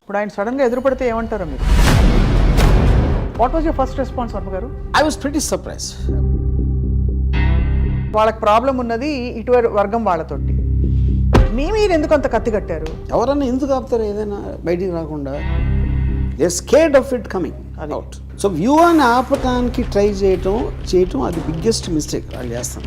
ఇప్పుడు ఆయన సడన్గా ఎదురుపడితే ఏమంటారు మీరు? What was your first response Varma గారు? I was pretty surprised. వాళ్ళకి ప్రాబ్లం ఉన్నది ఇటువైపు వర్గం వాళ్ళతోటి, మీరు ఎందుకు అంత కత్తి కట్టారు? ఎవరన్నా ఎందుకు ఆపుతారు ఏదైనా బయటికి రాకుండా? They scared of it coming out. So వ్యూహాన్ని ఆపటానికి ట్రై చేయటం అది బిగ్గెస్ట్ మిస్టేక్ వాళ్ళు చేస్తాం.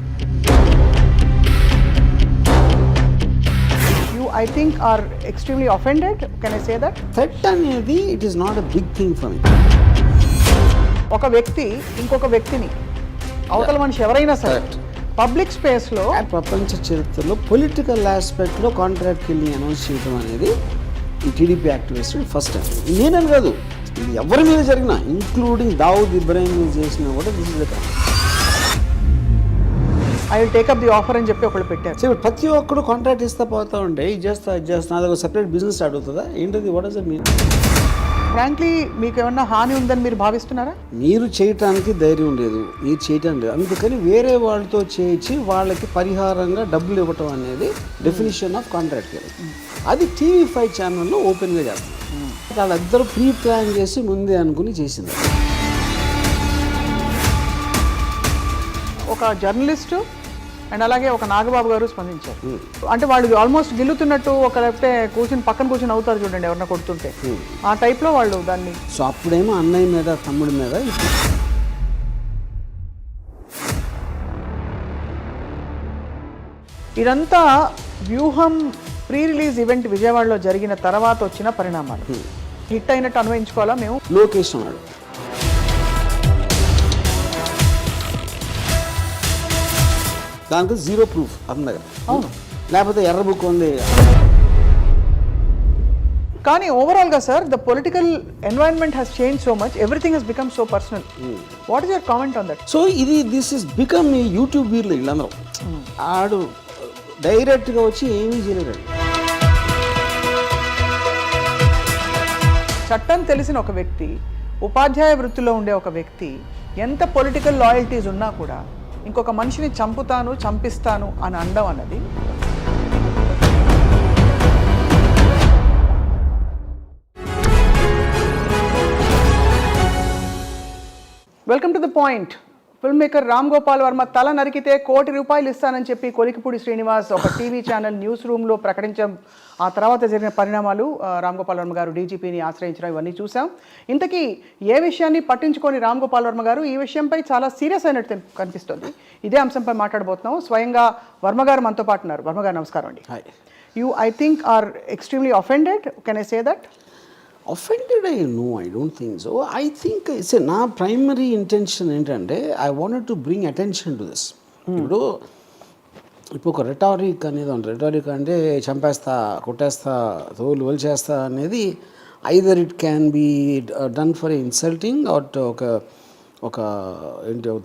You, I think, are extremely offended. Can I say that? Threat అనేది it is not a big thing for me. ఒక వ్యక్తి ఇంకొక వ్యక్తిని, అవతల మనిషి ఎవరైనా సరే పబ్లిక్ స్పేస్లో ప్రపంచ చరిత్రలో పొలిటికల్ ఆస్పెక్ట్లో కాంట్రాక్ట్ కిల్లింగ్ అనౌన్స్ చేయడం అనేది ఈ టీడీపీ యాక్టివిస్ట్ ఫస్ట్ టైం. నేనని కాదు, ఇది ఎవరి మీద జరిగినా, ఇంక్లూడింగ్ దావుద్ ఇబ్రాహిం మీద చేసినా కూడా this is the time. I will take up the offer అని చెప్పి ఒకళ్ళు పెట్టారు. సో ప్రతి ఒక్కడు కాంట్రాక్ట్ ఇస్తా పోతా ఉంటే ఇది చేస్తా అదొక సెపరేట్ బిజినెస్ స్టార్ట్ అవుతుందా ఏంటది? What does it mean? Frankly మీకు ఏమన్నా హాని ఉందని మీరు భావిస్తున్నారా? మీరు చేయటానికి ధైర్యం లేదు, మీరు చేయటం లేదు, అందుకని వేరే వాళ్ళతో చేయించి వాళ్ళకి పరిహారంగా డబ్బులు ఇవ్వటం అనేది డెఫినేషన్ ఆఫ్ కాంట్రాక్ట్. అది TV5 ఛానల్లో ఓపెన్గా చేస్తారు. వాళ్ళిద్దరూ ప్రీ ప్లాన్ చేసి ముందే అనుకుని చేసింది. ఒక జర్నలిస్టు అండ్ అలాగే ఒక నాగబాబు గారు స్పందించారు. అంటే వాళ్ళు ఆల్మోస్ట్ గిల్లుతున్నట్టు, ఒక లేకపోతే పక్కన కూర్చొని అవుతారు చూడండి ఎవరన్నా కొడుతుంటే, ఆ టైప్లో వాళ్ళు దాన్ని. సో అప్పుడేమో అన్నయ్య మీద తమ్ముడి మీద. ఇదంతా వ్యూహం ప్రీ రిలీజ్ ఈవెంట్ విజయవాడలో జరిగిన తర్వాత వచ్చిన పరిణామాలు. హిట్ అయినట్టు అన్వయించుకోవాలా మేము? లోకేష్ అన్నాడు, దానికి జీరో ప్రూఫ్ అతని దగ్గర. అవును, లేకపోతే ఎర్ర బుక్ ఉంది. కానీ ఓవరాల్గా sir, the political environment has change so much, everything Hess become so personal. What is your comment on that? So this is become ఈ యూట్యూబ్ వీర్లు వీళ్ళందరూ. ఆడు డైరెక్ట్గా వచ్చి ఏమీ చేయలేడు. చట్టం తెలిసిన ఒక వ్యక్తి, ఉపాధ్యాయ వృత్తిలో ఉండే ఒక వ్యక్తి, ఎంత పొలిటికల్ లాయల్టీస్ ఉన్నా కూడా ఇంకొక మనిషిని చంపిస్తాను అని అనడం అన్నది. Welcome to the point. Film maker Ram Gopal Varma తల నరికితే ₹1 కోటి ఇస్తానని చెప్పి కొలికిపూడి శ్రీనివాస్ ఒక టీవీ ఛానల్ న్యూస్ రూమ్లో ప్రకటించడం, ఆ తర్వాత జరిగిన పరిణామాలు, రామ్ గోపాల్ వర్మ గారు డీజీపీని ఆశ్రయించడం, ఇవన్నీ చూసాం. ఇంతకీ ఏ విషయాన్ని పట్టించుకొని రామ్ గోపాల్ వర్మ గారు ఈ విషయంపై చాలా సీరియస్ అయినట్టు కనిపిస్తుంది. ఇదే అంశంపై మాట్లాడబోతున్నాం. స్వయంగా వర్మ గారు మనతో పాటు ఉన్నారు. వర్మ గారు నమస్కారం అండి. You, I think, are extremely offended. Can I say that? Offended I don't think so. I think నా ప్రైమరీ ఇంటెన్షన్ ఏంటంటే I wanted to bring attention to this. ఇప్పుడు ఒక రెటారిక్ అనేది ఉంది. రెటారిక్ అంటే చంపేస్తా, కొట్టేస్తా, తోలు వలిచేస్తా అనేది either it can be done for insulting or ఒక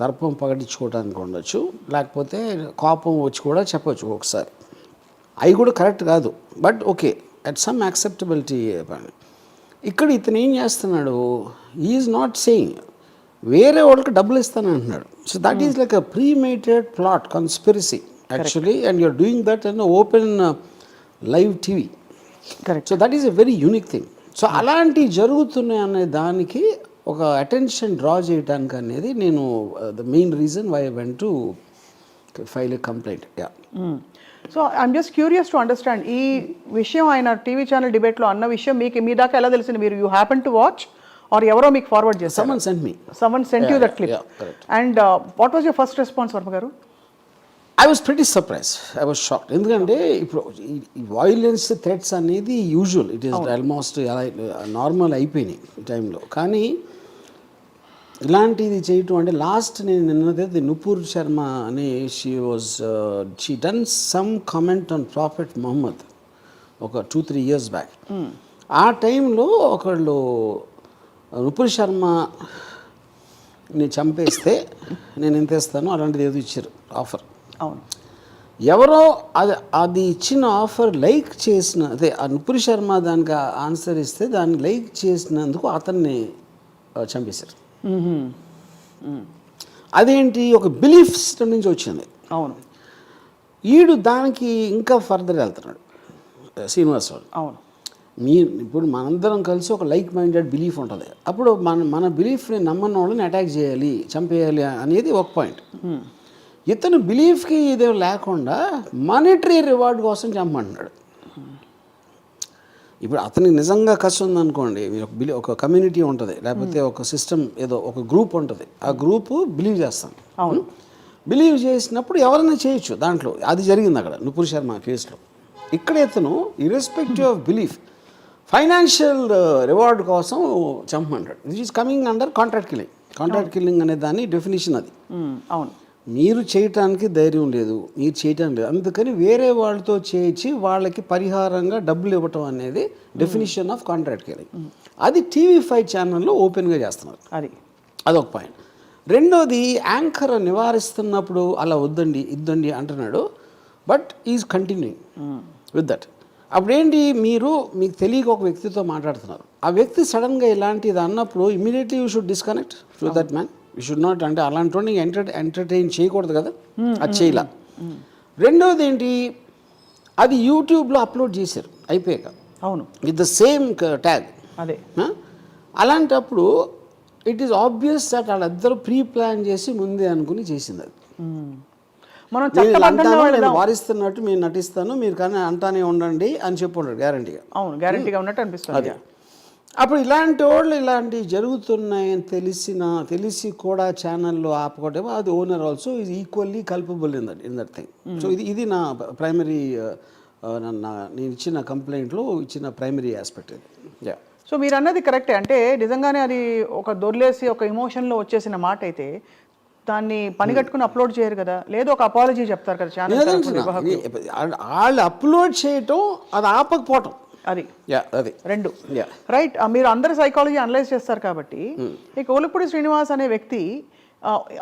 దర్పం పగటించుకోవడానికి ఉండొచ్చు, లేకపోతే కోపం వచ్చి కూడా చెప్పచ్చు ఒకసారి. అవి కూడా కరెక్ట్ కాదు, but okay, at some acceptability. ఇక్కడ ఇతను ఏం చేస్తున్నాడు, ఈజ్ నాట్ సేయింగ్ వేరే వాళ్ళకి డబ్బులు ఇస్తాను అంటున్నాడు. So that is like a premeditated plot conspiracy actually, and you're doing that in open live TV. Correct. So that is a very unique thing. So అలాంటివి జరుగుతున్నాయి అనే దానికి ఒక అటెన్షన్ డ్రా చేయడానికి అనేది నేను the main reason why I went to file a complaint. Yeah. So I'm just curious to understand, ఈ విషయం ఆయన టీవీ ఛానల్ డిబేట్లో అన్న విషయం మీకు మీ దాకా ఎలా తెలిసింది? మీరు you happen to watch or ఎవరో మీకు ఫార్వర్డ్ చేస్తారు? Someone sent me. Someone sent you that clip. Yeah, correct. And what was your first response, Varma గారు? I was pretty surprised. I was shocked. ఎందుకంటే ఇప్పుడు వైలెన్స్ థ్రెట్స్ అనేది usual, it is almost normal అయిపోయినాయి ఈ టైంలో. కానీ ఇలాంటిది చేయటం అంటే లాస్ట్ నేను నిన్నది నుపూర్ శర్మ అని she done some comment on prophet Mohammed ఒక 2-3 years బ్యాక్. ఆ టైంలో ఒకళ్ళు నుపూర్ శర్మని చంపేస్తే నేను ఎంత ఇస్తాను అలాంటిది ఏదో ఇచ్చారు ఆఫర్. అవును, ఎవరో అది ఇచ్చిన ఆఫర్ లైక్ చేసిన, అదే ఆ నుపూర్ శర్మ దానికి ఆన్సర్ ఇస్తే దాన్ని లైక్ చేసినందుకు అతన్ని చంపేశారు. అదేంటి, ఒక బిలీఫ్ సిస్టమ్ నుంచి వచ్చింది. అవును, ఈడు దానికి ఇంకా ఫర్దర్ వెళ్తున్నాడు శ్రీనివాస్. అవును, ఇప్పుడు మనందరం కలిసి ఒక లైక్ మైండెడ్ బిలీఫ్ ఉంటుంది. అప్పుడు మన బిలీఫ్ని నమ్మని వాళ్ళని అటాక్ చేయాలి, చంపేయాలి అనేది ఒక పాయింట్. ఇతను బిలీఫ్కి ఇదే లేకుండా మానిటరీ రివార్డ్ కోసం చంపమంటున్నాడు. ఇప్పుడు అతనికి నిజంగా కష్టం ఉందనుకోండి, ఒక కమ్యూనిటీ ఉంటుంది, లేకపోతే ఒక సిస్టమ్ ఏదో ఒక గ్రూప్ ఉంటుంది, ఆ గ్రూపు బిలీవ్ చేస్తాం. అవును, బిలీవ్ చేసినప్పుడు ఎవరైనా చేయొచ్చు దాంట్లో. అది జరిగింది అక్కడ నుపూర్ శర్మ కేసులో. ఇక్కడ ఇతను irrespective of belief financial reward కోసం చంపమంటాడు. This is coming under contract killing. Contract killing అనే దాని డెఫినేషన్ అది. అవును, మీరు చేయటానికి ధైర్యం లేదు, మీరు చేయటం లేదు, అందుకని వేరే వాళ్ళతో చేయించి వాళ్ళకి పరిహారంగా డబ్బులు ఇవ్వటం అనేది డెఫినేషన్ ఆఫ్ కాంట్రాక్ట్ కిల్లింగ్. అది TV5 ఛానల్లో ఓపెన్గా చేస్తున్నారు. అదొక పాయింట్. రెండోది, యాంకర్ నివారిస్తున్నప్పుడు అలా వద్దండి ఇద్దండి అంటున్నాడు, but is continuing with that. అప్పుడేంటి, మీకు తెలియక ఒక వ్యక్తితో మాట్లాడుతున్నారు, ఆ వ్యక్తి సడన్గా ఇలాంటిది అన్నప్పుడు immediately you should disconnect to that man. You should not, అంటే అలాంటి వాడిని ఎంటర్టైన్ చేయకూడదు కదా, అది చేయలా. రెండోది ఏంటి, అది యూట్యూబ్లో అప్లోడ్ చేశారు అయిపోయాక. అవును, విత్ ద సేమ్ ట్యాగ్. అదే అలాంటప్పుడు ఇట్ ఈస్ ఆబ్వియస్ దట్ వాళ్ళిద్దరూ ప్రీ ప్లాన్ చేసి ముందే అనుకుని చేసింది అది. మనం నేను వారిస్తున్నట్టు మీరు నటిస్తాను, మీరు కానీ అంటానే ఉండండి అని చెప్పుంటాడు గ్యారంటీగా. అవును, గ్యారంటీగా ఉన్నట్టు అనిపిస్తుంది. అప్పుడు ఇలాంటి వాళ్ళు ఇలాంటివి జరుగుతున్నాయని తెలిసి కూడా ఛానల్లో ఆపుకోవటం, అది owner also is equally culpable in that thing. So ఇది నా ప్రైమరీ, నేను ఇచ్చిన కంప్లైంట్లో ఇచ్చిన ప్రైమరీ ఆస్పెక్ట్ ఇది. సో మీరు అన్నది కరెక్టే. అంటే నిజంగానే అది ఒక దొర్లేసి ఒక ఎమోషన్లో వచ్చేసిన మాట అయితే దాన్ని పని కట్టుకుని అప్లోడ్ చేయరు కదా, లేదు ఒక అపాలజీ చెప్తారు కదా ఛానల్. వాళ్ళు అప్లోడ్ చేయటం, అది ఆపకపోవటం, అది రెండు రైట్. మీరు అందరు సైకాలజీ అనలైజ్ చేస్తారు కాబట్టి ఈ కోలిపూడి శ్రీనివాస్ అనే వ్యక్తి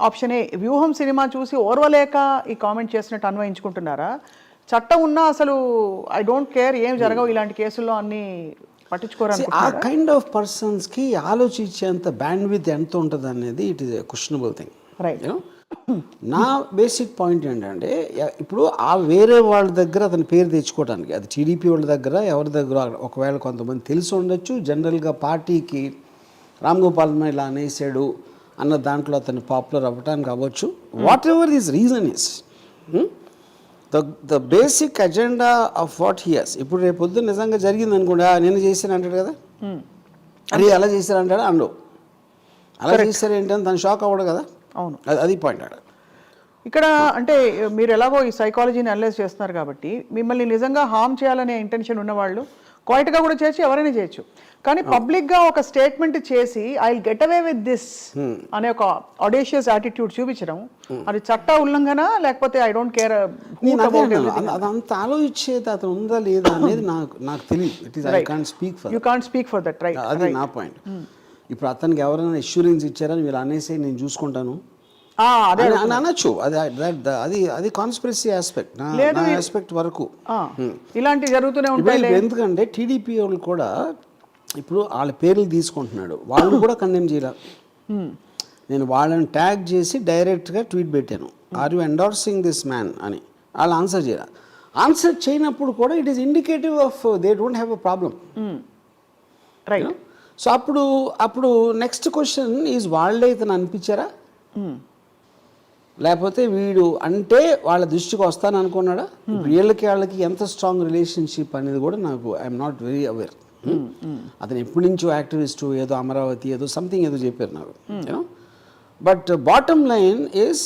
ఆప్షన్ ఏ, వ్యూహం సినిమా చూసి ఓర్వలేక ఈ కామెంట్ చేసినట్టు అన్వయించుకుంటున్నారా? చట్టం ఉన్నా అసలు ఐ డోంట్ కేర్, ఏం జరగవు ఇలాంటి కేసుల్లో అన్ని పట్టించుకోరు. ఆ కైండ్ ఆఫ్ పర్సన్స్కి ఆలోచించేంత బ్యాండ్విడ్త్ ఎంత ఉంటుంది అనేది it is a questionable thing. Right. నా బేసిక్ పాయింట్ ఏంటంటే, ఇప్పుడు ఆ వేరే వాళ్ళ దగ్గర అతని పేరు తెచ్చుకోవడానికి, అది టీడీపీ వాళ్ళ దగ్గర ఎవరి దగ్గర ఒకవేళ కొంతమంది తెలిసి ఉండొచ్చు, జనరల్గా పార్టీకి రామ్ గోపాల్ ఇలా అనేసాడు అన్న దాంట్లో అతను పాపులర్ అవ్వటానికి అవ్వచ్చు. Whatever this reason is, the basic agenda of what here's. ఇప్పుడు రేపు పొద్దున్న నిజంగా జరిగింది అనుకోండి, నేను చేశాను అంటాడు కదా, అరే అలా చేశారు అంటాడు, అండు అలా చేశారు ఏంటని తను షాక్ అవ్వడు కదా. అవును, అది పాయింట్ ఆడ. ఇక్కడ అంటే మీరు ఎలాగో ఈ సైకాలజీని అనలైజ్ చేస్తున్నారు కాబట్టి మిమ్మల్ని నిజంగా హార్మ్ చేయాలనే ఇంటెన్షన్ ఉన్నవాళ్ళు క్వైట్గా కూడా చేయొచ్చు, ఎవరైనా చేయొచ్చు. కానీ పబ్లిక్గా ఒక స్టేట్మెంట్ చేసి I will get away with this అనే ఒక ఆడేషియస్ యాటిట్యూడ్ చూపించడం, అది చట్ట ఉల్లంఘన లేకపోతే ఐ డోంట్ కేర్. అదంతా ఆలోచించేది అతను ఉందా లేదా అనేది నాకు తెలియదు. It is I can't speak for, you can't speak for that, right. అది నా పాయింట్. ఇప్పుడు అతనికి ఎవరైనా అష్యూరెన్స్ ఇచ్చారని వీళ్ళు అనేసి నేను చూసుకుంటాను అనొచ్చు, అది కాన్స్పిరసీ ఆస్పెక్ట్, నా ఆస్పెక్ట్ వరకు ఇలాంటి జరుగుతూనే ఉంటాయి. ఎందుకంటే టీడీపీ వాళ్ళు కూడా ఇప్పుడు వాళ్ళ పేర్లు తీసుకుంటున్నాడు, వాళ్ళు కూడా కండెమ్ చేయాల. నేను వాళ్ళని ట్యాగ్ చేసి డైరెక్ట్గా ట్వీట్ పెట్టాను, are you endorsing this man అని. వాళ్ళు ఆన్సర్ చేయాలి. ఆన్సర్ చేయనప్పుడు కూడా it is indicative of they don't have a problem, right. So అప్పుడు నెక్స్ట్ క్వశ్చన్ ఈజ్, వాళ్ళే ఇతను అనిపించారా, లేకపోతే వీడు అంటే వాళ్ళ దృష్టికి వస్తాను అనుకున్నాడా? వీళ్ళకి ఎంత స్ట్రాంగ్ రిలేషన్షిప్ అనేది కూడా నాకు ఐఎమ్ నాట్ వెరీ అవేర్. అతను ఎప్పటి నుంచో యాక్టివిస్టు, ఏదో అమరావతి ఏదో సంథింగ్ ఏదో చెప్పారు నాకు, you know. But bottom line is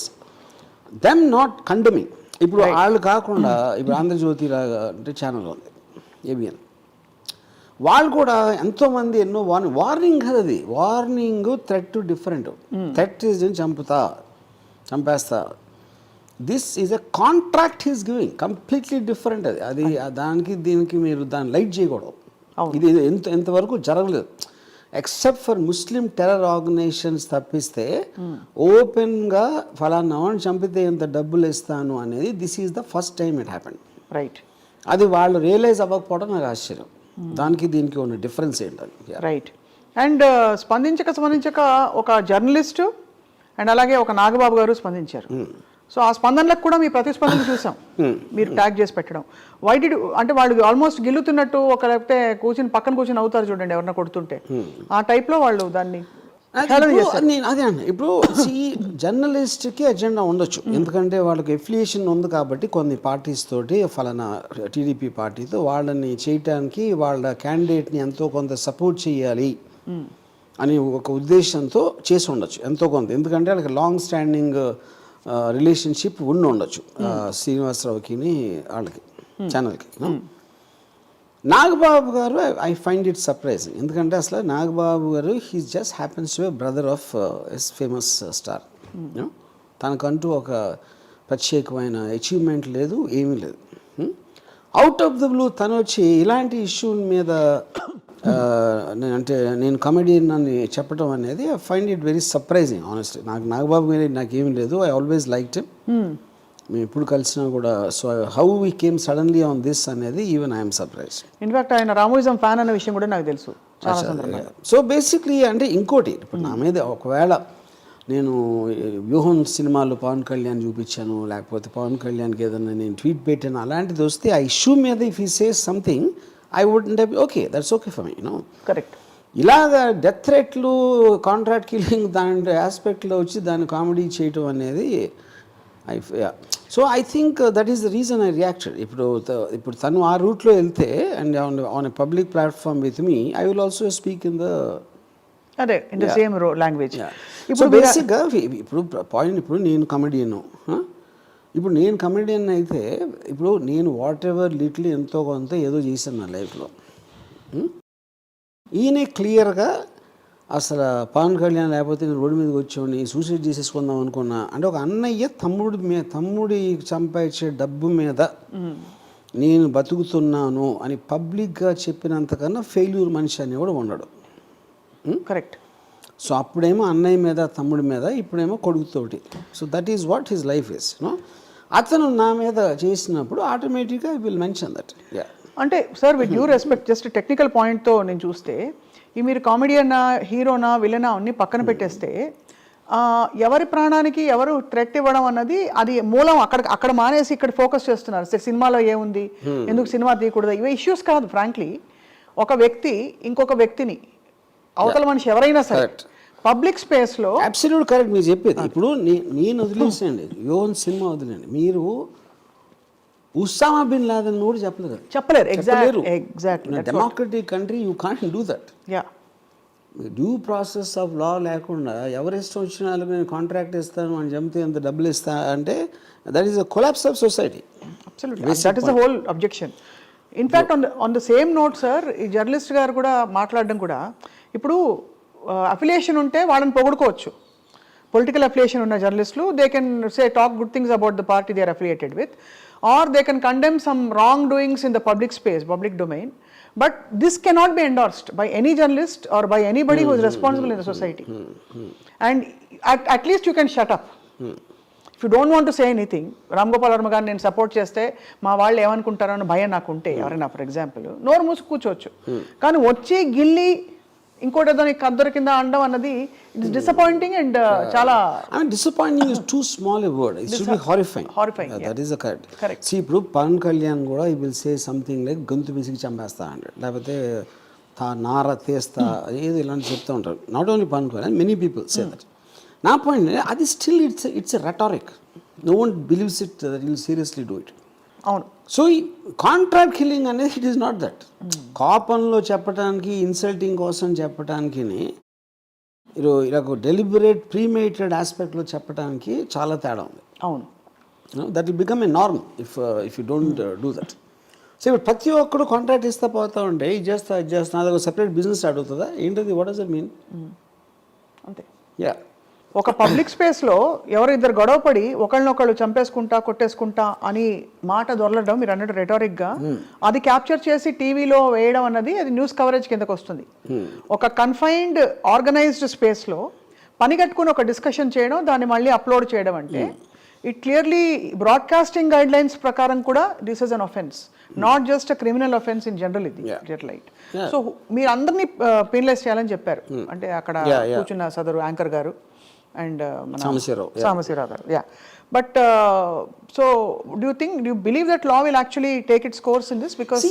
them not condemning. ఇప్పుడు వాళ్ళు కాకుండా ఇప్పుడు ఆంధ్రజ్యోతి అంటే ఛానల్ ఉంది, ఏబిఎన్, వాళ్ళు కూడా ఎంతోమంది ఎన్నో వార్నింగ్ కదా, అది warning threat different. Threat is చంపేస్తా, this is a contract he's giving, completely different. అది దానికి దీనికి మీరు దాన్ని లైట్ చేయకూడదు. ఇది ఎంతవరకు జరగలేదు, except for Muslim terror organisations తప్పిస్తే ఓపెన్గా ఫలానా వాడిని చంపితే ఎంత డబ్బులు ఇస్తాను అనేది this is the first time it happen, right. అది వాళ్ళు రియలైజ్ అవ్వకపోవడం నాకు ఆశ్చర్యం. దానికి దీనికి ఉన్న డిఫరెన్స్ ఏంటని, రైట్. అండ్ స్పందించక ఒక జర్నలిస్టు అండ్ అలాగే ఒక నాగబాబు గారు స్పందించారు. సో ఆ స్పందనలకు కూడా మీ ప్రతిస్పందన చూసాం మీరు ట్యాగ్ చేసి పెట్టడం. వైడి అంటే వాళ్ళు ఆల్మోస్ట్ గిల్లుతున్నట్టు ఒక లేకపోతే పక్కన కూర్చుని అవుతారు చూడండి ఎవరన్నా కొడుతుంటే, ఆ టైప్లో వాళ్ళు దాన్ని నేను అదే అన్న. ఇప్పుడు ఈ జర్నలిస్ట్కి ఎజెండా ఉండొచ్చు, ఎందుకంటే వాళ్ళకి ఎఫిలియేషన్ ఉంది కాబట్టి కొన్ని పార్టీస్ తోటి, ఫలానా టీడీపీ పార్టీతో వాళ్ళని చేయటానికి వాళ్ళ క్యాండిడేట్ని ఎంతో కొంత సపోర్ట్ చేయాలి అని ఒక ఉద్దేశంతో చేసి ఉండొచ్చు ఎంతో కొంత, ఎందుకంటే వాళ్ళకి లాంగ్ స్టాండింగ్ రిలేషన్షిప్ ఉండొచ్చు శ్రీనివాసరావుకి వాళ్ళకి ఛానల్కి. నాగబాబు గారు ఐ ఫైండ్ ఇట్ సర్ప్రైజింగ్, ఎందుకంటే అసలు Nagababu garu he just happens to brother of as famous star. తనకంటూ ఒక ప్రత్యేకమైన అచీవ్మెంట్ లేదు, ఏమీ లేదు. అవుట్ ఆఫ్ ద బ్లూ తను వచ్చి ఇలాంటి ఇష్యూ మీద అంటే నేను కమెడియన్ అని చెప్పడం అనేది I find it very surprising honestly. Nagababu మీద నాకేమీ లేదు, ఐ ఆల్వేస్ లైక్డ్ హిమ్. మేము ఎప్పుడు కలిసినా కూడా. So how we came suddenly on this అనేది ఈవెన్ ఐఎమ్ సర్ప్రైజ్. ఇన్ఫాక్ట్ ఆయన రామోయిజం ఫ్యాన్ అనే విషయం కూడా నాకు తెలుసు. సో బేసిక్లీ అంటే ఇంకోటి, ఇప్పుడు నా మీద ఒకవేళ నేను వ్యూహం సినిమాలో పవన్ కళ్యాణ్ చూపించాను, లేకపోతే పవన్ కళ్యాణ్కి ఏదైనా నేను ట్వీట్ పెట్టాను, అలాంటిది వస్తే ఆ ఇష్యూ మీద if he says something I would okay, that's okay for me, you know. Correct. ఇలాగా డెత్ థ్రెట్లు, కాంట్రాక్ట్ కిల్లింగ్ దాని ఆస్పెక్ట్లో వచ్చి దాన్ని కామెడీ చేయటం అనేది so I think that is the reason I reacted. ఇప్పుడు తను ఆ రూట్లో వెళ్తే and on a public platform with me, I will also speak in the same language. ఇప్పుడు బేసిక్గా ఇప్పుడు పాయింట్, ఇప్పుడు నేను కమెడియను, ఇప్పుడు నేను కమెడియన్ అయితే ఇప్పుడు నేను వాట్ ఎవర్ లిటిల్ ఎంతో కొంత ఏదో చేశాను నా లైఫ్లో. ఈయనే క్లియర్గా అసలు పవన్ కళ్యాణ్ లేకపోతే నేను రోడ్డు మీదకి వచ్చేవాడిని, సూసైడ్ చేసేసుకుందాం అనుకున్నా అంటే, ఒక అన్నయ్య తమ్ముడి సంపాదించే డబ్బు మీద నేను బతుకుతున్నాను అని పబ్లిక్గా చెప్పినంతకన్నా ఫెయిల్యూర్ మనిషి అని కూడా ఉన్నాడు. కరెక్ట్. సో అప్పుడేమో అన్నయ్య మీద తమ్ముడి మీద, ఇప్పుడేమో కొడుకుతోటి. So that is what his life is. అతను నా మీద చేసినప్పుడు ఆటోమేటిక్గా ఐ విల్ మెన్షన్ దట్. అంటే sir with due respect, just technical పాయింట్తో నేను చూస్తే, ఈ మీరు కామెడియన్నా, హీరోనా, విలనా అన్ని పక్కన పెట్టేస్తే, ఎవరి ప్రాణానికి ఎవరు థ్రెట్ ఇవ్వడం అన్నది అది మూలం అక్కడ మానేసి ఇక్కడ ఫోకస్ చేస్తున్నారు. సినిమాలో ఏముంది, ఎందుకు సినిమా తీయకూడదు, ఇవే ఇష్యూస్ కాదు. ఫ్రాంక్లీ ఒక వ్యక్తి ఇంకొక వ్యక్తిని, అవతల మనిషి ఎవరైనా సరే పబ్లిక్ స్పేస్లో అబ్సల్యూట్ కరెక్ట్ మీరు చెప్పేది. ఇప్పుడు నేను వదిలేసండి, యోన్ సినిమా వదిలేండి, మీరు ఉసామా బిన్ లాదెన్ కూడా చెప్పలేరు. Exactly. Democratic country you can't do that. Due process of law లేకుండా ఎవరి ఇష్టం వచ్చిన వాళ్ళకి నేను కాంట్రాక్ట్ ఇస్తాను అని చెప్తే ఎంత డబ్బులు ఇస్తా అంటే, that is a collapse of society. That is the whole objection. In fact on the same note sir, ఈ జర్నలిస్ట్ గారు కూడా మాట్లాడడం కూడా, ఇప్పుడు అఫిలియేషన్ ఉంటే వాళ్ళని పొగుడుకోవచ్చు. పొలిటికల్ అఫిలియేషన్ ఉన్న జర్నలిస్టులు, they can say talk good things about the party they are affiliated with, or they can condemn some wrongdoings in the public space, public domain, but this cannot be endorsed by any journalist or by anybody who is responsible in the society. And at least you can shut up. If you don't want to say anything, Ram Gopal Varma గారిని నేను support చేస్తే మా వాళ్ళు ఏమనుకుంటారో అని భయం నాకు ఉంటే, ఎవరైనా ఫర్ ఎగ్జాంపుల్ నోరు మూసి కూర్చోవచ్చు. కానీ వచ్చి గిల్లి ఇంకోటి ఏదో కద్దరు కింద అనడం అన్నది ఇట్స్ డిసప్పాయింటింగ్ అండ్ చాలా disappointing is too small a word, it should be horrifying. That is the correct. See ఇప్పుడు పవన్ కళ్యాణ్ కూడా ఈ విల్ సే సంథింగ్ లైక్ గొంతు పిసికి చంపేస్తా అంటాడు, లేకపోతే నార తీస్తా, ఏదో ఇలాంటి చెప్తూ ఉంటారు. Not only Pawan Kalyan, many people say that. నా పాయింట్ అది still it's a rhetoric. No one believes it that will seriously do it. అవును. సో ఈ కాంట్రాక్ట్ కిల్లింగ్ అనేది ఇట్ ఈస్ నాట్ దట్. కోపంలో చెప్పడానికి, ఇన్సల్టింగ్ కోసం చెప్పడానికి, ఇలా డెలిబరేట్ ప్రీమేటెడ్ ఆస్పెక్ట్లో చెప్పడానికి చాలా తేడా ఉంది. అవును. That will become a norm if you don't do that. So ఇప్పుడు ప్రతి ఒక్కరు కాంట్రాక్ట్ ఇస్తా పోతా ఉంటే, ఇది చేస్తా అదొక సెపరేట్ బిజినెస్ స్టార్ట్ అవుతుందా ఏంటది? What does it mean? అంతే. యా. ఒక పబ్లిక్ స్పేస్లో ఎవరు ఇద్దరు గొడవపడి ఒకళ్ళనొకళ్ళు చంపేసుకుంటా కొట్టేసుకుంటా అని మాట దొరలడం, మీరు అన్నట్టు రెటారిక్గా అది క్యాప్చర్ చేసి టీవీలో వేయడం అన్నది అది న్యూస్ కవరేజ్ కిందకు వస్తుంది. ఒక కన్ఫైన్డ్ ఆర్గనైజ్డ్ స్పేస్లో పని కట్టుకుని ఒక డిస్కషన్ చేయడం, దాన్ని మళ్ళీ అప్లోడ్ చేయడం అంటే it clearly broadcasting guide lines ప్రకారం కూడా this is an offence, not just a criminal offence in general. ఇది రైట్. సో మీరు అందరినీ పెనలైజ్ చేయాలని చెప్పారు. అంటే అక్కడ కూర్చున్న సదరు యాంకర్ గారు, అండ్ సాంబశివరావు గారు. Yeah but so do you believe that law will actually take its course in this? Because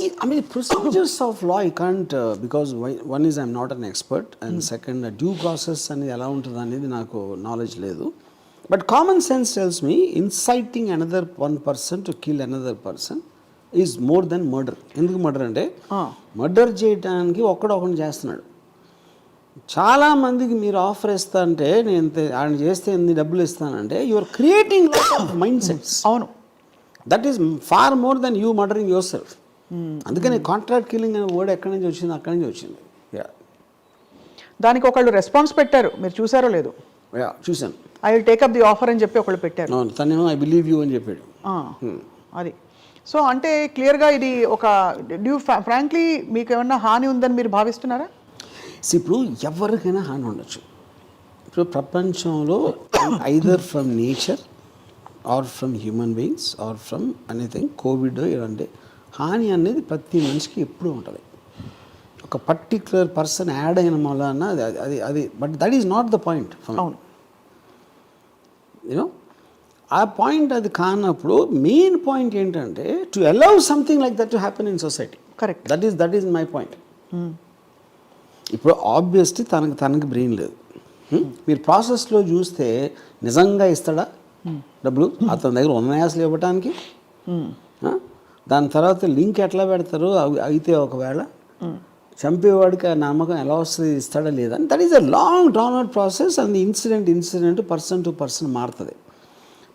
procedures of law you can't because one is I'm not an expert and second due process అనేది ఎలా ఉంటుంది అనేది నాకు knowledge లేదు. But common sense tells me inciting another one person to kill another person is more than murder. ఎందుకు murder అంటే murder చేయడానికి ఒకడిని చేస్తున్నాడు. చాలా మందికి మీరు ఆఫర్ ఇస్తా అంటే నేను ఆయన చేస్తే ఎన్ని డబ్బులు ఇస్తానంటే you are creating lot of mind sets. అవును, that is far more than you murdering yourself. అందుకని కాంట్రాక్ట్ కిల్లింగ్ అనే వర్డ్ ఎక్కడి నుంచి వచ్చింది, అక్కడి నుంచి వచ్చింది. దానికి ఒకళ్ళు రెస్పాన్స్ పెట్టారు, మీరు చూసారో లేదు? చూశాను. I will take up the offer అని చెప్పి ఒకళ్ళు పెట్టారు. తనేమో ఐ బిలీవ్ యూ అని చెప్పాడు. అది సో అంటే క్లియర్గా ఇది ఒక ఫ్రాంక్లీ మీకు ఏమన్నా హాని ఉందని మీరు భావిస్తున్నారా? ఇప్పుడు ఎవరికైనా హాని ఉండొచ్చు. ఇప్పుడు ప్రపంచంలో either from nature or from human beings or from anything, Covid ఇలాంటి హాని అనేది ప్రతి మనిషికి ఎప్పుడూ ఉంటుంది. ఒక పర్టిక్యులర్ పర్సన్ యాడ్ అయిన వలన అది but that is not the point. అవును, యూనో ఆ పాయింట్ అది కానప్పుడు మెయిన్ పాయింట్ ఏంటంటే to allow something like that to happen in society. Correct, that is my point. ఇప్పుడు ఆబ్వియస్లీ తనకి బ్రెయిన్ లేదు. మీరు ప్రాసెస్లో చూస్తే నిజంగా ఇస్తాడా డబ్బులు? అతని దగ్గర ఉన్నాయా అసలు ఇవ్వటానికి? దాని తర్వాత లింక్ ఎట్లా పెడతారు? అయితే ఒకవేళ చంపేవాడికి ఆ నమ్మకం ఎలా వస్తుంది, ఇస్తాడా లేదా? That is a long drawn out process and incident person to person మారుతుంది.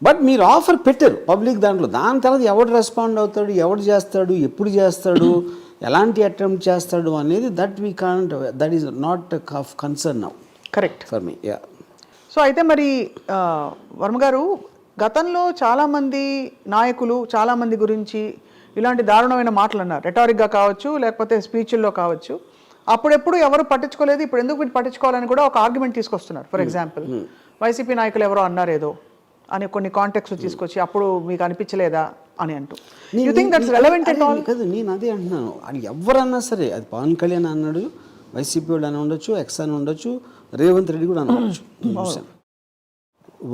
బట్ మీరు ఆఫర్ పెట్టారు పబ్లిక్ దాంట్లో, దాని తర్వాత ఎవడు రెస్పాండ్ అవుతాడు, ఎవడు చేస్తాడు, ఎప్పుడు చేస్తాడు, ఎలాంటి అటెంప్ట్ చేస్తాడు అనేది that we can't, that is not of concern now. Correct for me. So అయితే మరి వర్మ గారు, గతంలో చాలామంది నాయకులు చాలామంది గురించి ఇలాంటి దారుణమైన మాటలు అన్నారు, రెటారిక్గా కావచ్చు లేకపోతే స్పీచ్ల్లో కావచ్చు. అప్పుడెప్పుడు ఎవరు పట్టించుకోలేదు, ఇప్పుడు ఎందుకు వీటి పట్టించుకోవాలని కూడా ఒక ఆర్గ్యుమెంట్ తీసుకొస్తున్నారు. ఫర్ ఎగ్జాంపుల్ వైసీపీ నాయకులు ఎవరో అన్నారు ఏదో అని కొన్ని కాంటెక్స్ట్ తీసుకొచ్చి అప్పుడు మీకు అనిపించలేదా అని అంటూ, you think that's relevant at all? కాదు, నేను అదే అంటున్నాను. అది ఎవరన్నా సరే, అది పవన్ కళ్యాణ్ అన్నాడు, వైసీపీ వాళ్ళు అని ఉండొచ్చు, ఎక్స్ అని ఉండొచ్చు, రేవంత్ రెడ్డి కూడా అనవచ్చు.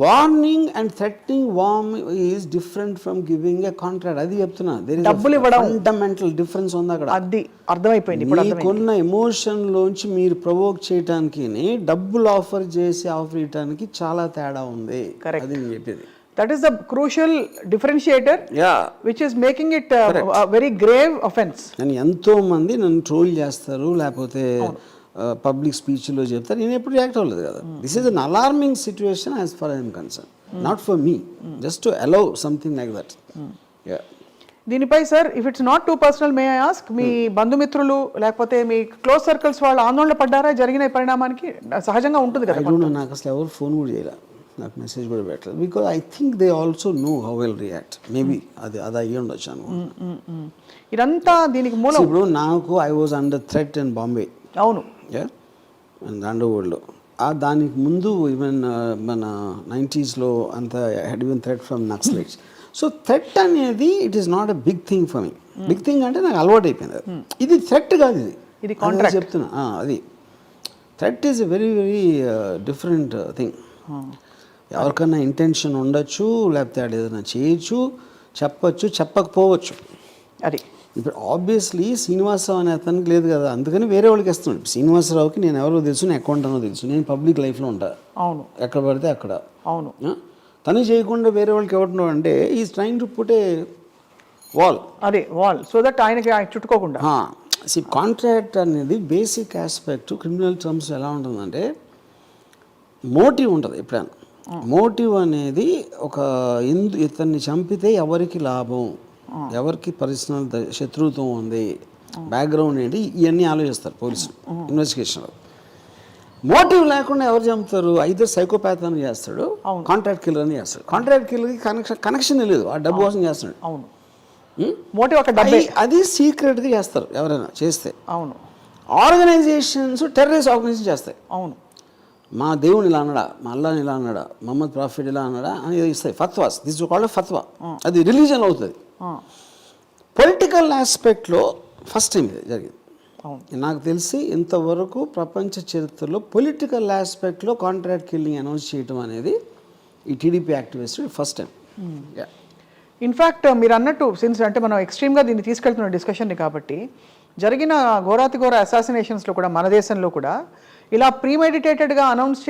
Warning and threatening warm is different from giving a contract. అది చెప్తున్నా, డబ్బులు ఇవ్వడం ఫండమెంటల్ డిఫరెన్స్ ఉంది అక్కడ. అది అర్థమైపోయింది. మీకున్న ఎమోషన్ లోంచి మీరు ప్రొవోక్ చేయడానికి డబ్బులు ఆఫర్ ఇవ్వడానికి చాలా తేడా ఉంది. అది నేను చెప్పేది. That is the crucial differentiator, which is making it a very grave offense. నేను ఎంతో మంది నన్ను ట్రోల్ చేస్తారు, లేకపోతే పబ్లిక్ స్పీచ్లో చెప్తారు, నేను ఎప్పుడు రియాక్ట్ అవ్వలేదు కదా. This is an alarming situation as far I'm concern, not for me, just to allow something like that. దీనిపై sir, if it's not too personal, may I ask, మీ బంధుమిత్రులు లేకపోతే మీ క్లోజ్ సర్కిల్స్ వాళ్ళు ఆందోళన పడ్డారా జరిగిన పరిణామానికి? సహజంగా ఉంటుంది కదా. నాకు అసలు ఎవరు ఫోన్ కూడా చేయలే, నాకు మెసేజ్ కూడా పెట్టలేదు. Because I think they also know how will react. Maybe అది అయ్యి ఉండొచ్చు అనుకో. ఇదంతా దీనికి మూలం. ఇప్పుడు నాకు I was under threat in Bombay. అవును, అండర్వరల్డ్లో. దానికి ముందు ఈవెన్ మన 90s అంత had even threat from Naxalites. So threat అనేది it is not a big thing for me. Big thing అంటే నాకు అలవాటు అయిపోయింది. ఇది థ్రెట్ కాదు, ఇది కాంట్రాక్ట్ చెప్తున్నా. అది threat is a very very different thing. ఎవరికన్నా ఇంటెన్షన్ ఉండొచ్చు, లేకపోతే అది ఏదైనా చేయొచ్చు, చెప్పచ్చు, చెప్పకపోవచ్చు. అది ఇప్పుడు ఆబ్వియస్లీ శ్రీనివాసరావు అనే అతనికి లేదు కదా, అందుకని వేరే వాళ్ళకి ఇస్తున్నాడు. శ్రీనివాసరావుకి నేను ఎవరో తెలుసు, నేను అకౌంట్ అనో తెలుసు, నేను పబ్లిక్ లైఫ్లో ఉంటాను. అవును, ఎక్కడ పడితే అక్కడ. అవును, తను చేయకుండా వేరే వాళ్ళకి ఎవరు అంటే is trying to put a wall. అదే వాల్, సో దట్ ఆయనకి చుట్టుకోకుండా. కాంట్రాక్ట్ అనేది బేసిక్ ఆస్పెక్ట్ క్రిమినల్ టర్మ్స్ ఎలా ఉంటుందంటే మోటివ్ ఉంటుంది. ఎప్పుడైనా మోటివ్ అనేది ఒక ఇతన్ని చంపితే ఎవరికి లాభం, ఎవరికి పర్సనల్ శత్రుత్వం ఉంది, బ్యాక్గ్రౌండ్ ఏంటి, ఇవన్నీ ఆలోచిస్తారు పోలీసులు ఇన్వెస్టిగేషన్లో. మోటివ్ లేకుండా ఎవరు చంపుతారు? అయితే సైకోపాత్ అని చేస్తాడు, కాంట్రాక్ట్ కిల్లర్ అని చేస్తాడు. కాంట్రాక్ట్ కిల్లర్కి కనెక్షన్ లేదు, ఆ డబ్బు కోసం చేస్తున్నాడు. అవును, మోటివ్ ఒక డబ్బే. అది సీక్రెట్గా చేస్తారు ఎవరైనా చేస్తే. అవును, ఆర్గనైజేషన్స్ టెర్రరిస్ట్ ఆర్గనైజేషన్ చేస్తాయి. అవును, మా దేవుని ఇలా అన్నాడా, మా అల్లాని ఇలా అన్నాడా, మహమ్మద్ ప్రాఫిట్ ఇలా అన్నాడా అని ఇస్తాయి. ఫత్వాస్, దిస్ కాల్డ్ ఫత్వా. అది రిలీజన్ అవుతుంది. పొలిటికల్ ఆస్పెక్ట్లో ఫస్ట్ టైం ఇది జరిగింది. నాకు తెలిసి ఇంతవరకు ప్రపంచ చరిత్రలో పొలిటికల్ ఆస్పెక్ట్లో కాంట్రాక్ట్ కిల్లింగ్ అనౌన్స్ చేయడం అనేది ఈ TDP activist first time. In fact మీరు అన్నట్టు సిన్స్ అంటే మనం ఎక్స్ట్రీమ్గా దీన్ని తీసుకెళ్తున్న డిస్కషన్ని కాబట్టి జరిగిన ఘోరాతి ఘోర అసాసినేషన్స్లో కూడా మన దేశంలో కూడా ఇలా ప్రీమెడిటేటెడ్గా అనౌన్స్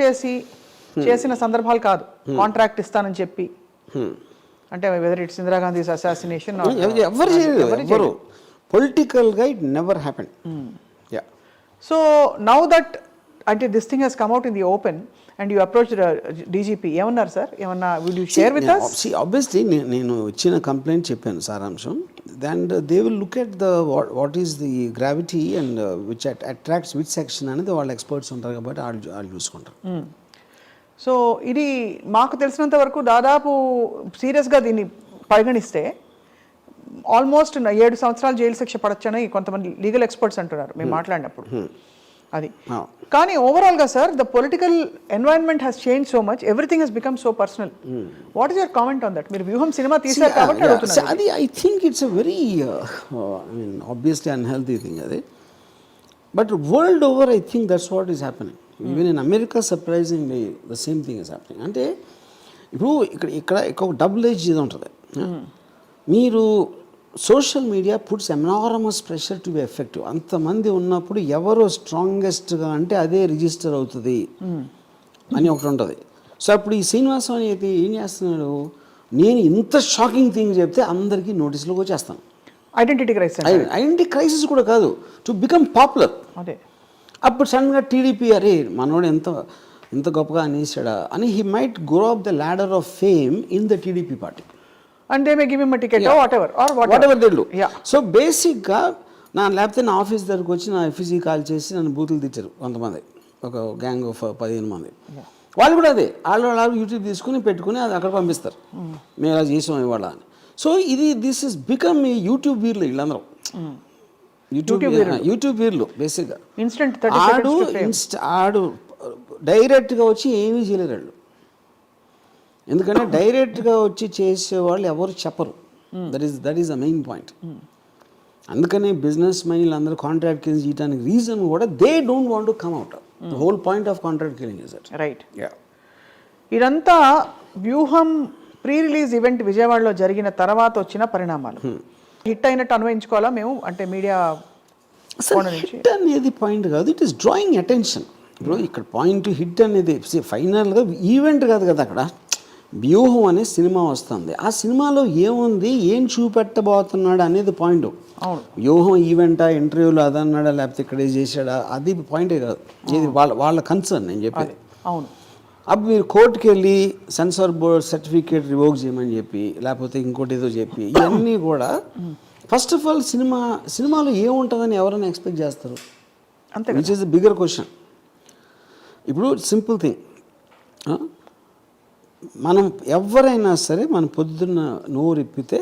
చేసిన సందర్భాలు కాదు. కాంట్రాక్ట్ ఇస్తానని చెప్పి అంటే వెదర్ ఇట్స్ ఇందిరాగాంధీ అసాసినేషన్ ఎవరు పొలిటికల్గా it never happen. So now that అంటే this thing he's come out in the open and you approach DGP ఏమన్నారు సార్? ఏమన్నా will you share with us? Obviously నేను ఇచ్చిన కంప్లైంట్ చెప్పాను సారాంశం. And they will look at the what is the gravity and which attracts which section అనేది వాళ్ళ experts ఉంటారు కాబట్టి వాళ్ళు చూసుకుంటారు. సో ఇది మాకు తెలిసినంత వరకు దాదాపు సీరియస్గా దీన్ని పరిగణిస్తే ఆల్మోస్ట్ 7 సంవత్సరాలు జైలు శిక్ష పడొచ్చని కొంతమంది లీగల్ ఎక్స్పర్ట్స్ అంటున్నారు మేము మాట్లాడినప్పుడు. అది కానీ ఓవరాల్గా sir the political environment has change so much, everything Hess become so personal. What is your comment on that? మీరు వ్యూహం సినిమా తీసారు కాబట్టి అడుగుతున్నారు. అది I think it's a very I mean obviously unhealthy thing అది. But world over I think that's what is happening. Even in America surprisingly the same thing is happening. అంటే ఇప్పుడు ఇక్కడ ఒక డబుల్ ఏజ్ ఇది ఉంటుంది. మీరు social media puts enormous pressure to be effective. అంతమంది ఉన్నప్పుడు ఎవరు స్ట్రాంగెస్ట్గా అంటే అదే రిజిస్టర్ అవుతుంది అని ఒకటి ఉంటుంది. సో అప్పుడు ఈ శ్రీనివాసం అనేది ఏం చేస్తున్నాడు, నేను ఇంత షాకింగ్ థింగ్ చెప్తే అందరికీ నోటీసులోకి వచ్చేస్తాను. ఐడెంటిటీ క్రైసిస్ కూడా కాదు, టు బికమ్ పాపులర్. అదే అప్పుడు సడన్గా టీడీపీ అరే మనోడు ఎంత గొప్పగా అనేసాడా అని he might grow up the ladder of fame in the TDP party. And they may give him a ticket or whatever they do. So basically లేకపోతే నా ఆఫీస్ దగ్గరకు వచ్చి నా ఎఫ్ఈసీ కాల్ చేసి నన్ను బూతులు తెచ్చారు కొంతమంది, ఒక గ్యాంగ్ ఆఫ్ 15 మంది. వాళ్ళు కూడా అదే వాళ్ళు యూట్యూబ్ తీసుకుని పెట్టుకుని అది అక్కడ పంపిస్తారు, మేము ఇలా చేసాం ఇవాళ అని. సో దిస్ ఇస్ బికమ్ ఈ యూట్యూబ్ వీర్లు వీళ్ళందరూ. యూట్యూబ్ వీర్లు బేసిక్గా ఆడు డైరెక్ట్గా వచ్చి ఏమీ చేయలేరు వాళ్ళు. ఎందుకంటే డైరెక్ట్గా వచ్చి చేసేవాళ్ళు ఎవరు చెప్పరు. That is the main point. అందుకనే బిజినెస్ మైన్లు అందరూ కాంట్రాక్ట్ కిల్లింగ్ చేయడానికి రీజన్ కూడా they don't want to come out. The whole point of contract killing is that. Right. ఇదంతా వ్యూహం ప్రీ రిలీజ్ ఈవెంట్ విజయవాడలో జరిగిన తర్వాత వచ్చిన పరిణామాలు. హిట్ అయినట్టు అన్వయించుకోవాలా మేము అంటే మీడియా హిట్ అనేది పాయింట్ కాదు, ఇట్ ఈస్ డ్రాయింగ్ అటెన్షన్. ఇప్పుడు ఇక్కడ పాయింట్ హిట్ అనేది ఫైనల్గా ఈవెంట్ కాదు కదా, అక్కడ వ్యూహం అనే సినిమా వస్తుంది. ఆ సినిమాలో ఏముంది, ఏం చూపెట్టబోతున్నాడు అనేది పాయింట్. వ్యూహం ఈవెంటా, ఇంటర్వ్యూలో అదన్నాడా, లేకపోతే ఇక్కడ చేశాడా, అది పాయింటే కాదు. ఇది వాళ్ళ కన్సర్న్ నేను చెప్పేది. అవును. అప్పుడు మీరు కోర్టుకి వెళ్ళి సెన్సార్ బోర్డ్ సర్టిఫికేట్ రివోక్ చేయమని చెప్పి, లేకపోతే ఇంకోటి ఏదో చెప్పి, ఇవన్నీ కూడా ఫస్ట్ ఆఫ్ ఆల్ సినిమాలో ఏముంటుందని ఎవరైనా ఎక్స్పెక్ట్ చేస్తారు? అంతే, which is the bigger question. ఇప్పుడు సింపుల్ థింగ్, మనం ఎవరైనా సరే మనం పొద్దున్న నోరెప్పితే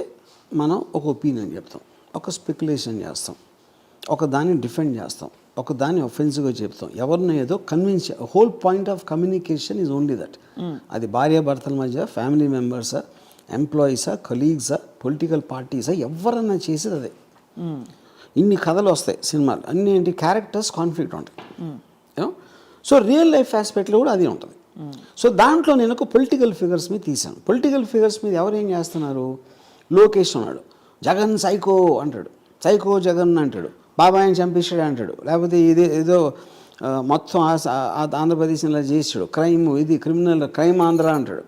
మనం ఒక ఒపీనియన్ చెప్తాం, ఒక స్పెక్యులేషన్ చేస్తాం, ఒక దాన్ని డిఫెండ్ చేస్తాం, ఒక దాన్ని ఒఫెన్సివ్గా చెప్తాం, ఎవరినో ఏదో convince. Whole point of communication is only that. అది భార్యాభర్తల మధ్య, ఫ్యామిలీ మెంబర్సా, ఎంప్లాయీసా, కొలీగ్సా, పొలిటికల్ పార్టీసా, ఎవరన్నా చేసేది అదే. ఇన్ని కథలు వస్తాయి సినిమాలు, అన్ని ఏంటి క్యారెక్టర్స్ కాన్ఫ్లిక్ట్ ఉంటాయి. సో రియల్ లైఫ్ ఆస్పెక్ట్లో కూడా అది ఉంటుంది. సో దాంట్లో నేను ఒక పొలిటికల్ ఫిగర్స్ మీద తీశాను. పొలిటికల్ ఫిగర్స్ మీద ఎవరు ఏం చేస్తున్నారు, లోకేష్ ఉన్నాడు, జగన్ సైకో అంటాడు, సైకో జగన్ అంటాడు, బాబాయిని చంపేశాడు అంటాడు, లేకపోతే ఏదో మొత్తం ఆంధ్రప్రదేశ్ ఇలా చేసాడు, క్రైమ్ ఇది క్రిమినల్ క్రైమ్ ఆంధ్ర అంటాడు.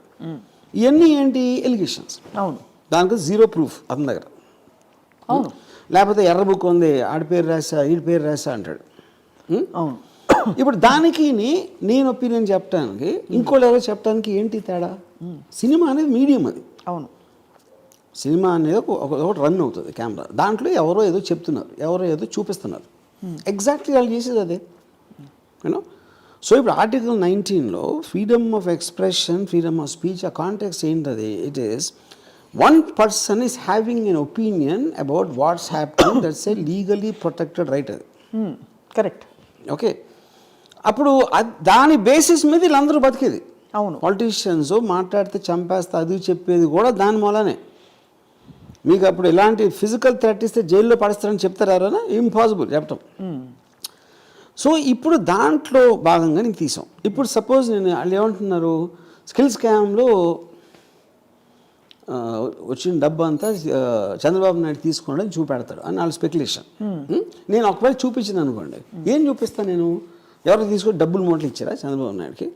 ఇవన్నీ ఏంటి, ఎలిగేషన్స్. అవును. దానికి జీరో ప్రూఫ్ అతని దగ్గర. అవును. లేకపోతే ఎర్ర బుక్ ఉంది, ఆడి పేరు రాసా, ఈడి పేరు రాసా అంటాడు. అవును. ఇప్పుడు దానికి నేను ఒపీనియన్ చెప్పడానికి, ఇంకోళ్ళు ఎవరో చెప్పడానికి ఏంటి తేడా? సినిమా అనేది మీడియం అది. అవును. సినిమా అనేది ఒకటి రన్ అవుతుంది కెమెరా, దాంట్లో ఎవరో ఏదో చెప్తున్నారు, ఎవరో ఏదో చూపిస్తున్నారు. ఎగ్జాక్ట్లీ వాళ్ళు చేసేది అదే. యూనో. సో ఇప్పుడు ఆర్టికల్ 19లో freedom of expression, freedom of speech, ఆ కాంటెక్స్ట్ ఏంటది? It is one person is having an opinion about what's happening, that's a legally protected right. అది కరెక్ట్. ఓకే. అప్పుడు దాని బేసిస్ మీద వీళ్ళందరూ బతికేది. అవును. పాలిటీషియన్స్ మాట్లాడితే చంపేస్తా అది చెప్పేది కూడా దాని మూలనే. మీకు అప్పుడు ఎలాంటి ఫిజికల్ థ్రెట్ ఇస్తే జైల్లో పడేస్తారని చెప్తారా? ఇంపాసిబుల్ చెప్పటం. సో ఇప్పుడు దాంట్లో భాగంగా నేను తీసాం. ఇప్పుడు సపోజ్ నేను వాళ్ళు ఏమంటున్నారు, స్కిల్ స్కామ్లో వచ్చిన డబ్బు అంతా చంద్రబాబు నాయుడు తీసుకున్నాడు అని చూపెడతాడు అని వాళ్ళ స్పెక్యులేషన్. నేను ఒకవేళ చూపించింది అనుకోండి, ఏం చూపిస్తాను నేను, ఎవరికి తీసుకొని డబ్బులు మూటలు ఇచ్చారా చంద్రబాబు నాయుడుకి,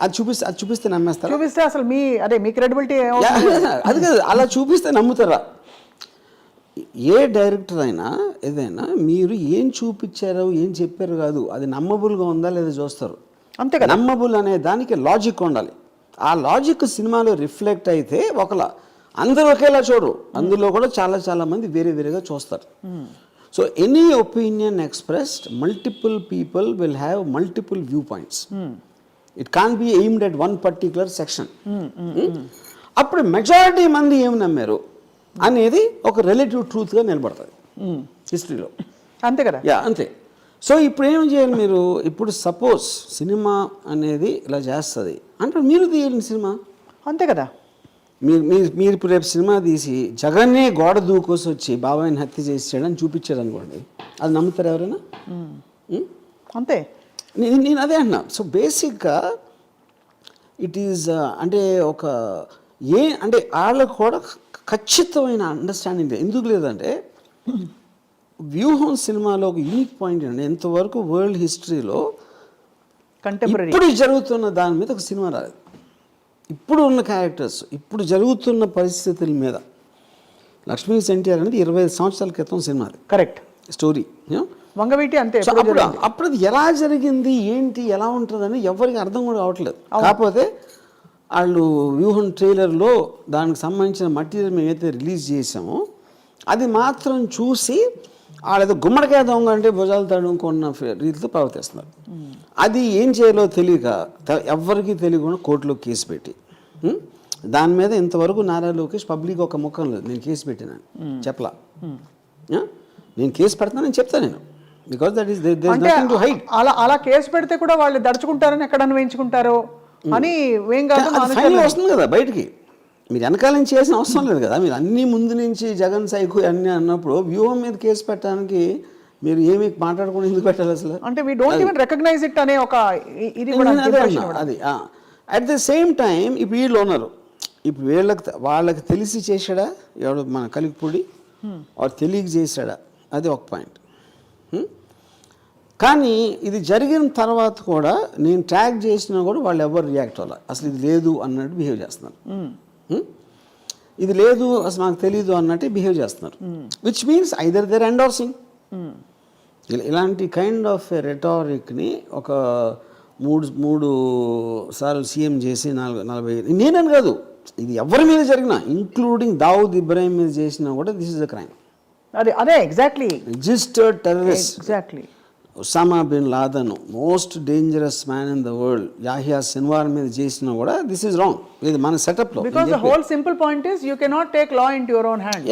అది చూపిస్తే నమ్మేస్తారా? చూపిస్తే అసలు మీ క్రెడిబిలిటీ అది కాదు, అలా చూపిస్తే నమ్ముతారా? ఏ డైరెక్టర్ అయినా ఏదైనా మీరు ఏం చూపించారో ఏం చెప్పారు కాదు, అది నమ్మబుల్గా ఉందా లేదా చూస్తారు. అంతే కదా. నమ్మబుల్ అనే దానికి లాజిక్ ఉండాలి. ఆ లాజిక్ సినిమాలో రిఫ్లెక్ట్ అయితే ఒకలా, అందరూ ఒకేలా చూడరు, అందులో కూడా చాలా మంది వేరే వేరేగా చూస్తారు. So any opinion expressed, multiple people will have multiple view points. It can be aimed at one particular section. అప్పుడు మెజారిటీ మంది ఏమి నమ్మారు అనేది ఒక రిలేటివ్ ట్రూత్గా నిలబడుతుంది హిస్టరీలో. అంతే కదా. అంతే. సో ఇప్పుడు ఏం చేయాలి మీరు, ఇప్పుడు సపోజ్ సినిమా అనేది ఇలా చేస్తుంది అంటే మీరు తీయండి సినిమా. అంతే కదా. మీరు ఇప్పుడు రేపు సినిమా తీసి జగన్నే గోడ దూకోసి వచ్చి బాబాయిని హత్య చేసాడని చూపించాడు అనుకోండి, అది నమ్ముతారు ఎవరైనా? అంతే. నేను అదే అంటున్నా. సో బేసిక్గా ఇట్ ఈజ్ అంటే ఒక అంటే వాళ్ళకు కూడా ఖచ్చితమైన అండర్స్టాండింగ్ ఎందుకు లేదంటే, వ్యూహం సినిమాలో ఒక యూనిక్ పాయింట్ అండి, ఎంతవరకు వరల్డ్ హిస్టరీలో కంటెంపరీ ఇప్పుడు జరుగుతున్న దాని మీద ఒక సినిమా రాలేదు. ఇప్పుడు ఉన్న క్యారెక్టర్స్, ఇప్పుడు జరుగుతున్న పరిస్థితుల మీద. లక్ష్మీ ఎన్టీఆర్ అనేది 25 సంవత్సరాల క్రితం సినిమా, కరెక్ట్ స్టోరీ. వంగవీటి అంతే. అప్పుడు అది ఎలా జరిగింది ఏంటి ఎలా ఉంటుందని ఎవరికి అర్థం కూడా కావట్లేదు. కాకపోతే వాళ్ళు వ్యూహం ట్రైలర్లో దానికి సంబంధించిన మెటీరియల్ మేము అయితే రిలీజ్ చేసామో అది మాత్రం చూసి వాళ్ళేదో గుమ్మడికాయ దొంగ అంటే భుజాలు తడుముకున్న రీతితో ప్రవర్తిస్తున్నారు. అది ఏం చేయాలో తెలియక ఎవరికి తెలియకుండా కోర్టులో కేసు పెట్టి, దాని మీద ఇంతవరకు నారా లోకేష్ పబ్లిక్ ఒక ముఖం లేదు, నేను కేసు పెట్టినాను చెప్పలా. నేను కేసు పెడతానని చెప్తాను నేను, because that is there is nothing to hide. అలా కేసు పెడితే కూడా వాళ్ళు దడుచుకుంటారని ఎక్కడ వేయించుకుంటారో అని ఏం కాదు, ఫైనల్ వస్తుంది కదా బయటికి. మీరు వెనకాల నుంచి చేసిన అవసరం లేదు కదా. మీరు అన్ని ముందు నుంచి జగన్ సైకు అన్నీ అన్నప్పుడు వ్యూహం మీద కేసు పెట్టడానికి మీరు ఏమి మాట్లాడకుండా ఎందుకు పెట్టాలి అసలు? అంటే we don't even recognise it అనే ఒక ఇది కూడా అది. అట్ ద సేమ్ టైం ఇప్పుడు వీళ్ళు ఉన్నారు, ఇప్పుడు వాళ్ళకి తెలిసి చేశాడా ఎవడు మన కలిగిపూడి, వాడు తెలియక చేశాడా, అది ఒక పాయింట్. కానీ ఇది జరిగిన తర్వాత కూడా నేను ట్యాగ్ చేసినా కూడా వాళ్ళు ఎవరు రియాక్ట్ అవ్వాలి, అసలు ఇది లేదు అన్నట్టు బిహేవ్ చేస్తున్నారు. ఇది లేదు అసలు నాకు తెలీదు అన్నట్టు బిహేవ్ చేస్తున్నారు. Which means either they're endorsing. ఇలాంటి కైండ్ ఆఫ్ రెటారిక్ని ఒక మూడు సార్లు సీఎం చేసి 40 నేనని కాదు, ఇది ఎవరి మీద జరిగినా ఇంక్లూడింగ్ దావుద్ ఇబ్రాహిం మీద చేసినా కూడా దిస్ ఇస్ అ క్రైమ్. అదే exactly registered terrorist. Exactly. Osama bin Laden, most dangerous man in the world, Yahya Sinwar మీద చేసినా కూడా దిస్ ఇస్ రాంగ్. ఇది మన సెటప్లో. Because the whole simple point is you cannot take law into your own hand.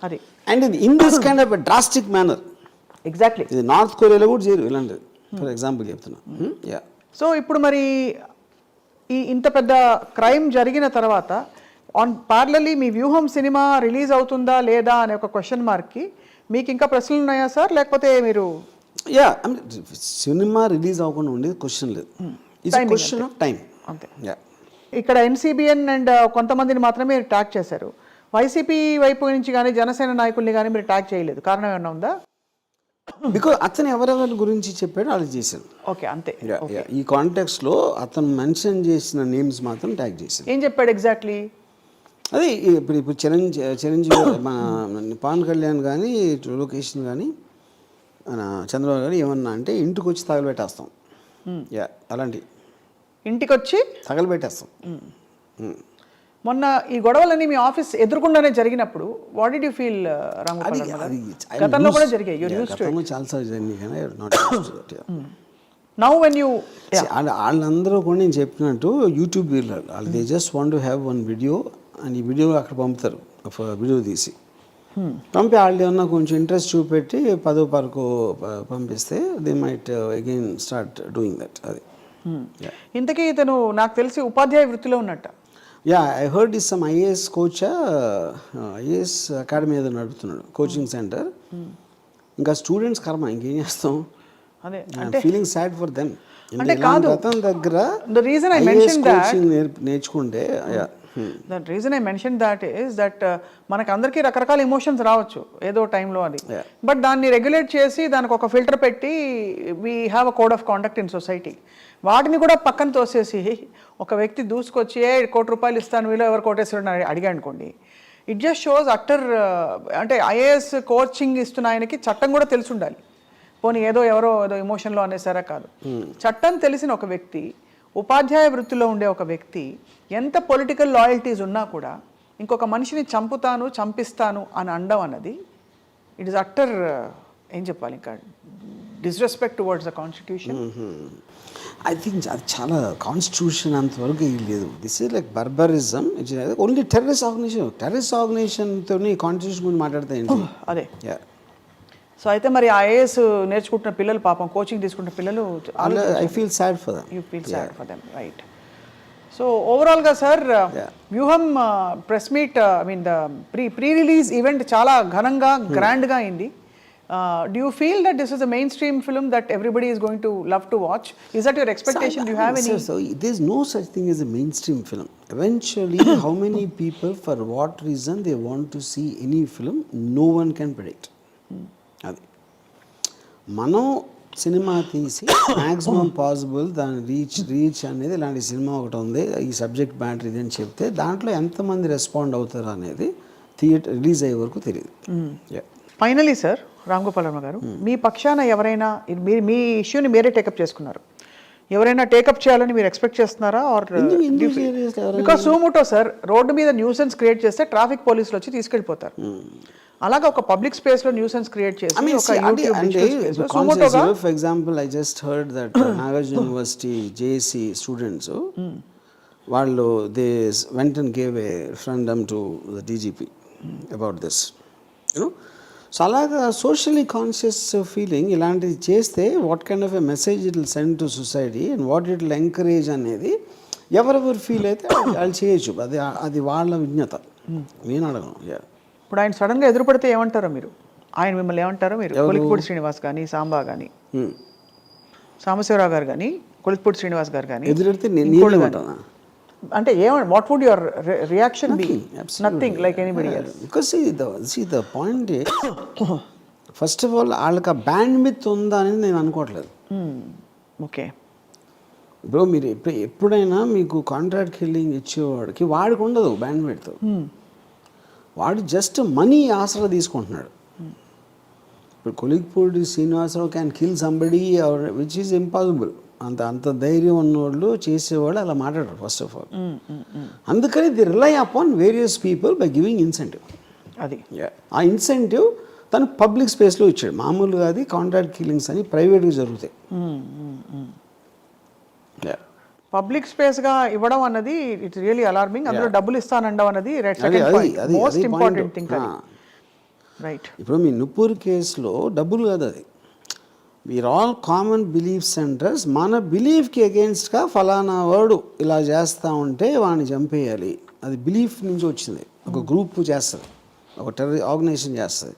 అది. And in this kind of drastic manner. Exactly. ఇది north కొరియాలో కూడా చేయరు ఇలాంటిది, ఫర్ ఎగ్జాంపుల్ చెప్తున్నా. సో ఇప్పుడు మరి ఇంత పెద్ద క్రైమ్ జరిగిన తర్వాత పార్లర్లీ మీ వ్యూహం సినిమా రిలీజ్ అవుతుందా లేదా అనే ఒక క్వశ్చన్ మార్క్కి మీకు ఇంకా ప్రశ్నలు ఉన్నాయా సార్, లేకపోతే మీరు? సినిమా రిలీజ్ అవ్వకుండా ఉండేది క్వశ్చన్ లేదు, ఇట్స్ క్వశ్చన్ ఆఫ్ టైం. అంతే. ఇక్కడ ఎన్సీబీఎన్ అండ్ కొంతమందిని మాత్రమే ట్యాగ్ చేశారు, వైసీపీ వైపు నుంచి కానీ జనసేన నాయకుల్ని కానీ మీరు ట్యాగ్ చేయలేదు, కారణం ఏమన్నా ఉందా? బికాజ్ అతను ఎవరెవరి గురించి చెప్పాడో వాళ్ళు చేశాను. ఓకే, అంతే. ఈ కాంటెక్స్లో అతను మెన్షన్ చేసిన నేమ్స్ మాత్రం ట్యాగ్ చేశాను. ఏం చెప్పాడు ఎగ్జాక్ట్లీ? అది ఇప్పుడు చిరంజీవి మన పవన్ కళ్యాణ్ కానీ లోకేష్ కానీ మన చంద్రబాబు గారు ఏమన్నా అంటే ఇంటికి వచ్చి తగలబెట్టేస్తాం. అలాంటి ఇంటికి వచ్చి తగలబెట్టేస్తాం. మొన్న ఈ గొడవలన్నీ మీ ఆఫీస్ ఎదురుకుండానే జరిగినప్పుడు what did you feel Ramgopal? గతంలో కూడా జరిగాయి, యు యూజ్డ్ టు ఇట్. చాలాసార్లు జరిగింది కానీ not used to it. Now when you వాళ్ళందరూ కూడా నేను చెప్పినట్టు యూట్యూబ్ వాళ్ళు they just want to have one video and ఈ వీడియో అక్కడ పంపుతారు, వీడియో తీసి పంపి వాళ్ళు ఏమన్నా కొంచెం ఇంట్రెస్ట్ చూపెట్టి 10 వరకు పంపిస్తే they might again start doing that. అది. ఇంతకీ ఇతను నాకు తెలిసి ఉపాధ్యాయ వృత్తిలో ఉన్నట్ట. I heard is some IAS coach, IAS academy ఏదో నడుపుతున్నాడు, కోచింగ్ సెంటర్. ఇంకా స్టూడెంట్స్ కర్మ ఇంకేం చేస్తాం, అదే ఫీలింగ్ సాడ్ ఫర్ దెమ్. అంటే కాదు, అతని దగ్గర the reason I mentioned that, నేర్చుకుంటే the reason I mentioned that is that మనకు అందరికీ రకరకాల ఎమోషన్స్ రావచ్చు ఏదో టైంలో అది, బట్ దాన్ని రెగ్యులేట్ చేసి దానికి ఒక ఫిల్టర్ పెట్టి we have a code of conduct in society. వాటిని కూడా పక్కన తోసేసి ఒక వ్యక్తి దూసుకొచ్చి ₹1,00,00,000 ఇస్తాను వీళ్ళు ఎవరు కోటేశ్వరుడు అని అడిగా అనుకోండి, ఇట్ జస్ట్ షోస్ అట్టర్ అంటే ఐఏఎస్ కోచింగ్ ఇస్తున్న ఆయనకి చట్టం కూడా తెలిసి ఉండాలి. పోనీ ఏదో ఎమోషన్లో అనేసారా కాదు, చట్టం తెలిసిన ఒక వ్యక్తి, ఉపాధ్యాయ వృత్తిలో ఉండే ఒక వ్యక్తి ఎంత పొలిటికల్ లాయల్టీస్ ఉన్నా కూడా ఇంకొక మనిషిని చంపుతాను చంపిస్తాను అని అనడం అన్నది ఇట్ ఈస్ అట్టర్ ఏం చెప్పాలి ఇంకా disrespect towards the constitution. I think అది చాలా కాన్స్టిట్యూషన్ అంతవరకు లేదు. This is like barbarism. Only terrorist ఆర్గనైజేషన్తో కాన్స్టిట్యూషన్ గురించి మాట్లాడితే ఏంటి అదే. సో అయితే మరి ఐఏఎస్ నేర్చుకుంటున్న పిల్లలు పాపం కోచింగ్ తీసుకుంటున్న పిల్లలు I feel sad for them. You feel sad for them, right. So ఓవరాల్గా సార్ వ్యూహం press meet I mean the pre release event చాలా ఘనంగా గ్రాండ్గా అయింది. Do you feel that this is a mainstream film that everybody is going to love to watch? Is that your expectation? Do you have any? So there's no such thing as a mainstream film. Eventually, how many people, for what reason they want to see any film, no one can predict. అది మనం cinema తీసి maximum possible దాని reach అనేది ఇలాంటి cinema ఒకటి ఉంది, ఈ subject matter ఇది అని చెప్తే దాంట్లో ఎంతమంది రెస్పాండ్ అవుతారు అనేది థియేటర్ రిలీజ్ అయ్యే వరకు తెలియదు. ఫైనలీ సార్ రామ్ గోపాల్ వర్మ గారు, మీ పక్షాన ఎవరైనా మీ ఇష్యూని మీరే టేకప్ చేసుకున్నారు, ఎవరైనా టేకప్ చేయాలని మీరు ఎక్స్పెక్ట్ చేస్తున్నారా? Or because Zomato sir road మీద న్యూసెన్స్ క్రియేట్ చేస్తే ట్రాఫిక్ పోలీసులు వచ్చి తీసుకెళ్ళిపోతారు. అలాగా ఒక పబ్లిక్ స్పేస్ లో న్యూసెన్స్ క్రియేట్ చేసి for example I just heard that Nagarjuna university JAC students వాళ్ళు they went and gave a referendum to the DGP about this you know. So అలాగా సోషల్లీ కాన్షియస్ ఫీలింగ్ ఇలాంటిది చేస్తే what kind of a message it will send to society and what it will encourage అనేది ఎవరెవరు feel అయితే వాళ్ళు చేయొచ్చు. అది వాళ్ళ విజ్ఞత, నేను అడగను. ఇప్పుడు ఆయన సడన్గా ఎదురుపడితే ఏమంటారో మీరు, ఆయన మిమ్మల్ని ఏమంటారో మీరు, కొలిక్పూడి శ్రీనివాస్ కానీ సాంబా కానీ సాంబశివరావు గారు కానీ కొలిక్పూడి శ్రీనివాస్ గారు కానీ ఎదురెడితే అంటే what would your reaction be? Nothing like anybody else. Because see the point is first of all వాళ్ళకి ఆ బ్యాండ్ విత్ ఉందా అనేది నేను అనుకోవట్లేదు. ఓకే, బ్రో మీరు ఎప్పుడైనా మీకు కాంట్రాక్ట్ కిల్లింగ్ ఇచ్చేవాడికి వాడికి ఉండదు బ్యాండ్ విత్, వాడు జస్ట్ మనీ ఆసరా తీసుకుంటున్నాడు. ఇప్పుడు Kolikapudi Srinivasarao can kill somebody which is impossible. అంత ధైర్యం ఉన్నవాళ్ళు చేసేవాళ్ళు అలా మాట్లాడరు ఫస్ట్ ఆఫ్ ఆల్. అందుకని the rely upon various people by giving incentive. అది ఆ ఇన్సెంటివ్ తను పబ్లిక్ స్పేస్లో ఇచ్చాడు. మామూలుగా అది కాంట్రాక్ట్ కిల్లింగ్స్ అని ప్రైవేట్గా జరుగుతాయి. పబ్లిక్ స్పేస్ గా ఇవ్వడం అన్నది ఇట్స్ రియల్లీ అలార్మింగ్. అందులో డబ్బులు ఇస్తానండం అన్నది మోస్ట్ ఇంపార్టెంట్ థింగ్. రైట్. ఇప్పుడు మీ నుపూర్ కేసులో డబ్బులు కాదు, అది we are all common belief centres. మన బిలీఫ్కి అగేన్స్ట్గా ఫలానా వాడు ఇలా చేస్తూ ఉంటే వాడిని చంపేయాలి, అది బిలీఫ్ నుంచి వచ్చింది. ఒక గ్రూప్ చేస్తుంది, ఒక టెర్రర్ ఆర్గనైజేషన్ చేస్తుంది.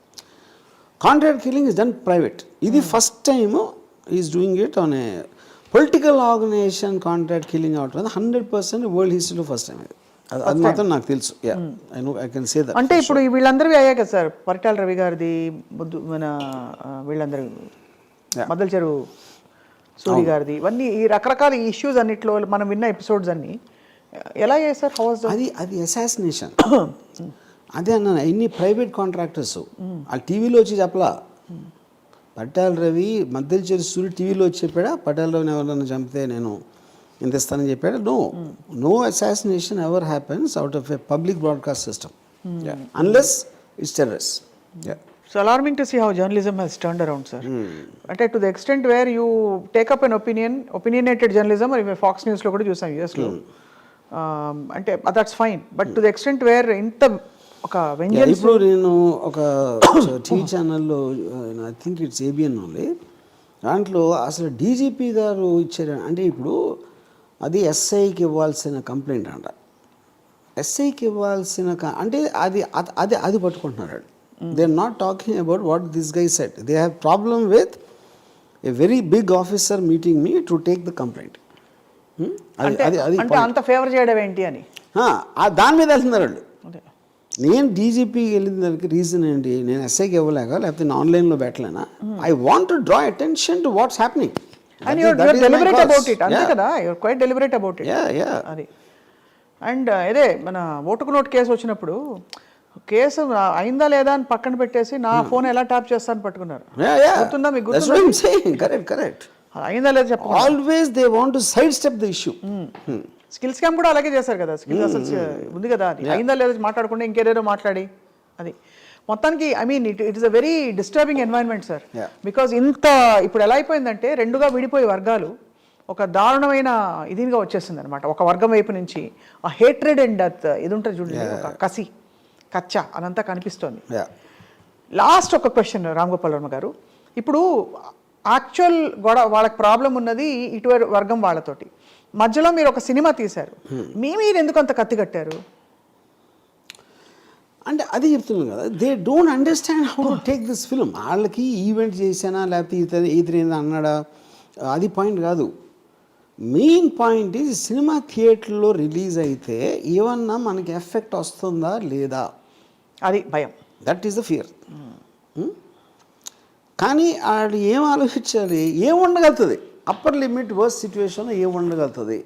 Contract killing is done private. ఇది first time is doing it on a political organization. Contract killing అవటం 100% వరల్డ్ హిస్టరీలో ఫస్ట్ టైం. అది మాత్రం నాకు తెలుసు. I can say that. అంటే ఇప్పుడు వీళ్ళందరివి అయ్యాయి కదా సార్, పరిటాల రవి గారిది, మన వీళ్ళందరూ మద్దల చెరువు సూరి గారిది, ఇవన్నీ ఈ రకరకాల ఇష్యూస్ అన్నిట్లో మనం విన్న ఎపిసోడ్స్ అన్ని ఎలా చేస్తారు? హౌస్ అది అసాసినేషన్. అదే అన్నాను, ఎన్ని ప్రైవేట్ కాంట్రాక్టర్స్ వాళ్ళు టీవీలో వచ్చి చెప్పలా. పట్టాల రవి మద్దెల చెరు సూరి టీవీలో వచ్చి చెప్పాడా పట్టాల రవిని ఎవరైనా చంపితే నేను ఇంత ఇస్తానని చెప్పాడా? No assassination ever happens out of a public broadcast system unless it's terrorist. So alarming to see how journalism has turned around, sir. అంటే to the extent where you take up an opinionated journalism, or even Fox News లో కూడా చూసాం US లో, అంటే that's fine, but to the extent where ఇంత ఒక vengeance. ఇప్పుడు నేను ఒక టీవీ ఛానల్లో I think it's ABN only, దాంట్లో అసలు డీజీపీ గారు ఇచ్చారు. అంటే ఇప్పుడు అది ఎస్ఐకి ఇవ్వాల్సిన కంప్లైంట్ అంట. ఎస్ఐకి ఇవ్వాల్సిన అంటే అది పట్టుకుంటున్నారు. They are not talking about what this guy said. They have problem with a very big officer meeting me to take the complaint. అది అది అది అంటే అంత ఫేవర్ చేయడం ఏంటి అని దాని మీద వెళ్తున్నారు వాళ్ళు. అదే నేను డీజీపీకి వెళ్ళిన దానికి రీజన్ ఏంటి, నేను ఎస్ఐకి ఇవ్వలేక లేకపోతే నేను ఆన్లైన్లో పెట్టలేనా, I want to draw attention to what's happening. And you're deliberate about it, అంతే కదా, you're quite deliberate about it. అది అండ్ అదే మన ఓటుకు నోటు కేసు వచ్చినప్పుడు కేసు అయిందా లేదా అని పక్కన పెట్టేసి నా ఫోన్ ఎలా ట్యాప్ చేస్తాను పట్టుకున్నారు. గుర్తుందా మీకు? కరెక్ట్. అయిందా లేదా చెప్పండి. Always they want to side step the issue. Skill scam కూడా అలాగే చేశారు కదా. స్కిల్ అసలు ఉంది కదా, అది అయిందా లేదా మాట్లాడకుండా ఇంకేదేదో మాట్లాడి అది మొత్తానికి I mean it is a very disturbing environment sir. Because ఇంత ఇప్పుడు ఎలా అయిపోయిందంటే రెండుగా విడిపోయే వర్గాలు ఒక దారుణమైన ఇదిగా వచ్చేసింది అనమాట. ఒక వర్గం వైపు నుంచి ఆ హేట్రెడ్ అండ్ ఇది ఉంటుంది చూడండి, ఒక కసి కచ్చా అదంతా కనిపిస్తోంది. లాస్ట్ ఒక క్వశ్చన్ రామ్ గోపాల్ వర్మ గారు, ఇప్పుడు యాక్చువల్ గొడవ వాళ్ళకి ప్రాబ్లం ఉన్నది ఇటు వర్గం వాళ్ళతోటి, మధ్యలో మీరు ఒక సినిమా తీశారు, మీరు ఎందుకు అంత కత్తి కట్టారు అంటే అది చెప్తున్నాను కదా, they don't understand how to take this film. వాళ్ళకి ఈవెంట్ చేశానా లేకపోతే ఇతను అన్నాడా అది పాయింట్ కాదు. మెయిన్ పాయింట్ ఈజ్ సినిమా థియేటర్లో రిలీజ్ అయితే ఏమన్నా మనకి ఎఫెక్ట్ వస్తుందా లేదా, అది భయం. That is the fear. కానీ వాళ్ళు ఏం ఆలోచించాలి, ఏం ఉండగలుగుతుంది, అప్పర్ లిమిట్ వర్స్ట్ సిచ్యువేషన్లో ఏం ఉండగలుగుతుంది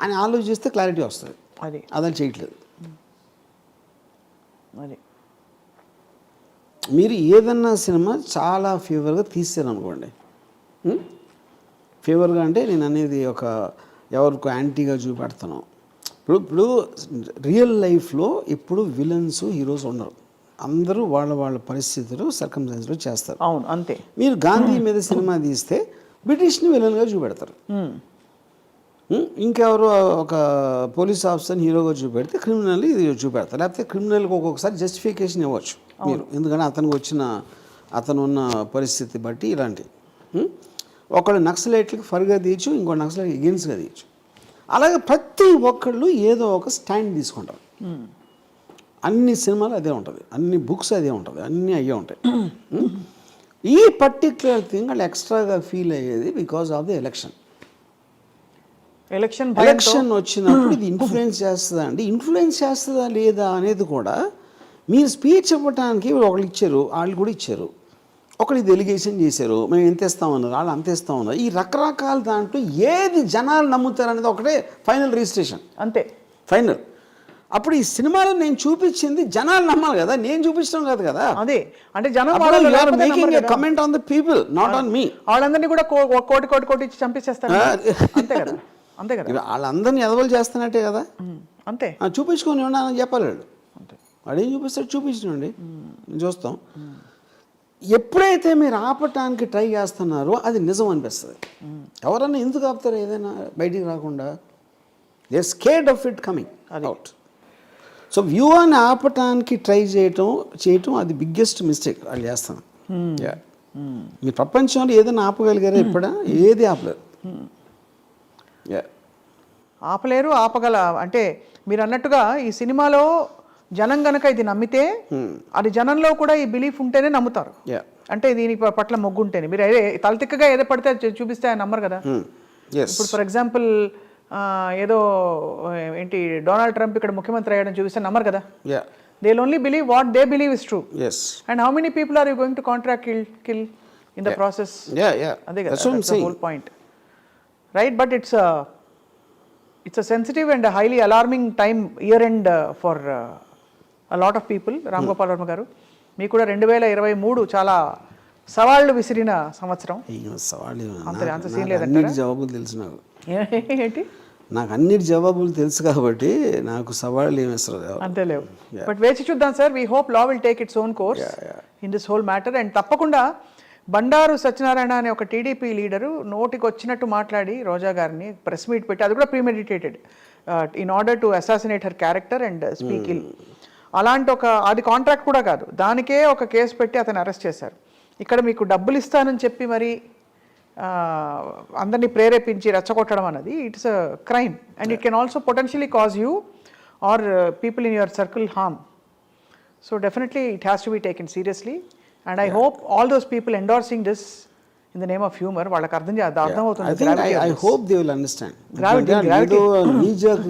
అని ఆలోచిస్తే క్లారిటీ వస్తుంది. అదని చేయట్లేదు. అది మీరు ఏదన్నా సినిమా చాలా ఫేవర్గా తీసారనుకోండి, ఫేవర్గా అంటే నేను అనేది ఒక ఎవరికి యాంటీగా చూపెడతాను. ఇప్పుడు రియల్ లైఫ్లో ఇప్పుడు విలన్స్ హీరోస్ ఉండరు, అందరూ వాళ్ళ పరిస్థితులు సర్కమ్స్టాన్స్లో చేస్తారు. అవును, అంతే. మీరు గాంధీ మీద సినిమా తీస్తే బ్రిటిష్ని విలన్గా చూపెడతారు, ఇంకెవరో ఒక పోలీస్ ఆఫీసర్ని హీరోగా చూపెడితే క్రిమినల్ ఇది చూపెడతారు. లేకపోతే క్రిమినల్కి ఒక్కొక్కసారి జస్టిఫికేషన్ ఇవ్వచ్చు మీరు, ఎందుకంటే అతను ఉన్న పరిస్థితి బట్టి ఇలాంటి. ఒకళ్ళు నక్సలైట్లకి ఫర్గా తీయచ్చు, ఇంకో నక్సలైట్ ఎగెన్స్ట్గా తీయచ్చు. అలాగే ప్రతి ఒక్కళ్ళు ఏదో ఒక స్టాండ్ తీసుకుంటారు. అన్ని సినిమాలు అదే ఉంటుంది, అన్ని బుక్స్ అదే ఉంటుంది, అన్నీ అయ్యే ఉంటాయి. ఈ పర్టిక్యులర్ థింగ్ వాళ్ళు ఎక్స్ట్రాగా ఫీల్ అయ్యేది బికాజ్ ఆఫ్ ది ఎలక్షన్ వచ్చినప్పుడు ఇది ఇన్ఫ్లుయెన్స్ చేస్తుందా అండి, ఇన్ఫ్లుయెన్స్ చేస్తుందా లేదా అనేది కూడా మీరు స్పీచ్ ఇవ్వడానికి ఒకళ్ళు ఇచ్చారు, వాళ్ళు కూడా ఇచ్చారు, ఒకళ్ళు ఇది ఎలిగేషన్ చేశారు, మేము ఎంత ఇస్తామన్నారు, వాళ్ళు అంత ఇస్తామన్నారు. ఈ రకరకాల దాంట్లో ఏది జనాలు నమ్ముతారు అనేది ఒకటే ఫైనల్ రిజిస్ట్రేషన్, అంతే ఫైనల్. అప్పుడు ఈ సినిమాలో నేను చూపించింది జనాలు నమ్మాలి కదా, నేను చూపించడం కాదు కదా. అదే అంటే జనం comment on the people, not on me. వాళ్ళందరినీ కూడా కోటి ఇచ్చి చంపేసేస్తారు, అంతే కదా, అంతే కదా. వాళ్ళందరినీ ఎదవలు చేస్తున్నట్టే కదా, అంతే. చూపించుకొని ఉన్నానని చెప్పాలి వాళ్ళు. వాడు ఏం చూపిస్తాడు, చూపించండి, చూస్తాం. ఎప్పుడైతే మీరు ఆపటానికి ట్రై చేస్తున్నారో అది నిజం అనిపిస్తుంది. ఎవరన్నా ఎందుకు ఆపుతారు ఏదైనా బయటికి రాకుండా, they scared of it coming out. So వ్యూవాన్ని ఆపటానికి ట్రై చేయటం అది బిగ్గెస్ట్ మిస్టేక్ వాళ్ళు చేస్తాను. మీ ప్రపంచంలో ఏదైనా ఆపగలిగారా ఎప్పుడా? ఏది ఆపలేరు. ఆపలేరు, ఆపగల అంటే మీరు అన్నట్టుగా ఈ సినిమాలో జనం గనక ఇది నమ్మితే అది జనంలో కూడా ఈ బిలీఫ్ ఉంటేనే నమ్ముతారు. అంటే దీని పట్ల మొగ్గు ఉంటేనే. మీరు తలతిక్కగా ఏదో పడితే చూపిస్తే ఆయన నమ్మరు కదా. ఇప్పుడు ఫర్ ఎగ్జాంపుల్ ఏదో ఏంటి డొనాల్డ్ ట్రంప్ ఇక్కడ ముఖ్యమంత్రి అయ్యాడని చూపిస్తే నమ్మరు కదా. They will only believe what they believe is true. And how many people are you going to contract kill in the process? అదే కదా whole point, right? But it's a sensitive and a highly alarming time, year end for a lot of people. Ram Gopal Varma గారు, మీకు కూడా 2023 చాలా సవాళ్ళు విసిరిన సంవత్సరం. అంత సీన్ లేదంటే జవాబులు తెలుసు నాకు. ఏంటి? నాకు అన్నిటి జవాబులు తెలుసు కాబట్టి నాకు సవాళ్ళు ఏమి ఇస్తారు అంతే లేవు. బట్ వేచి చూద్దాం sir. We hope law will take its own course in this whole matter. And తప్పకుండా బండారు సత్యనారాయణ అనే ఒక టీడీపీ లీడరు నోటికి వచ్చినట్టు మాట్లాడి రోజా గారిని ప్రెస్ మీట్ పెట్టి, అది కూడా premeditated in order to assassinate her character and speak ill. అలాంటి అది కాంట్రాక్ట్ కూడా కాదు, దానికే ఒక కేసు పెట్టి అతను అరెస్ట్ చేశారు. ఇక్కడ మీకు డబ్బులు ఇస్తానని చెప్పి మరి అందరినీ ప్రేరేపించి రెచ్చగొట్టడం అన్నది it's a crime and it can also potentially cause you or people in your circle harm. So definitely it has to be taken seriously. And I hope all those people endorsing this in the name of humour వాళ్ళకి అర్థం I అవుతుంది think I hope they will understand. Gravity. Knee jerk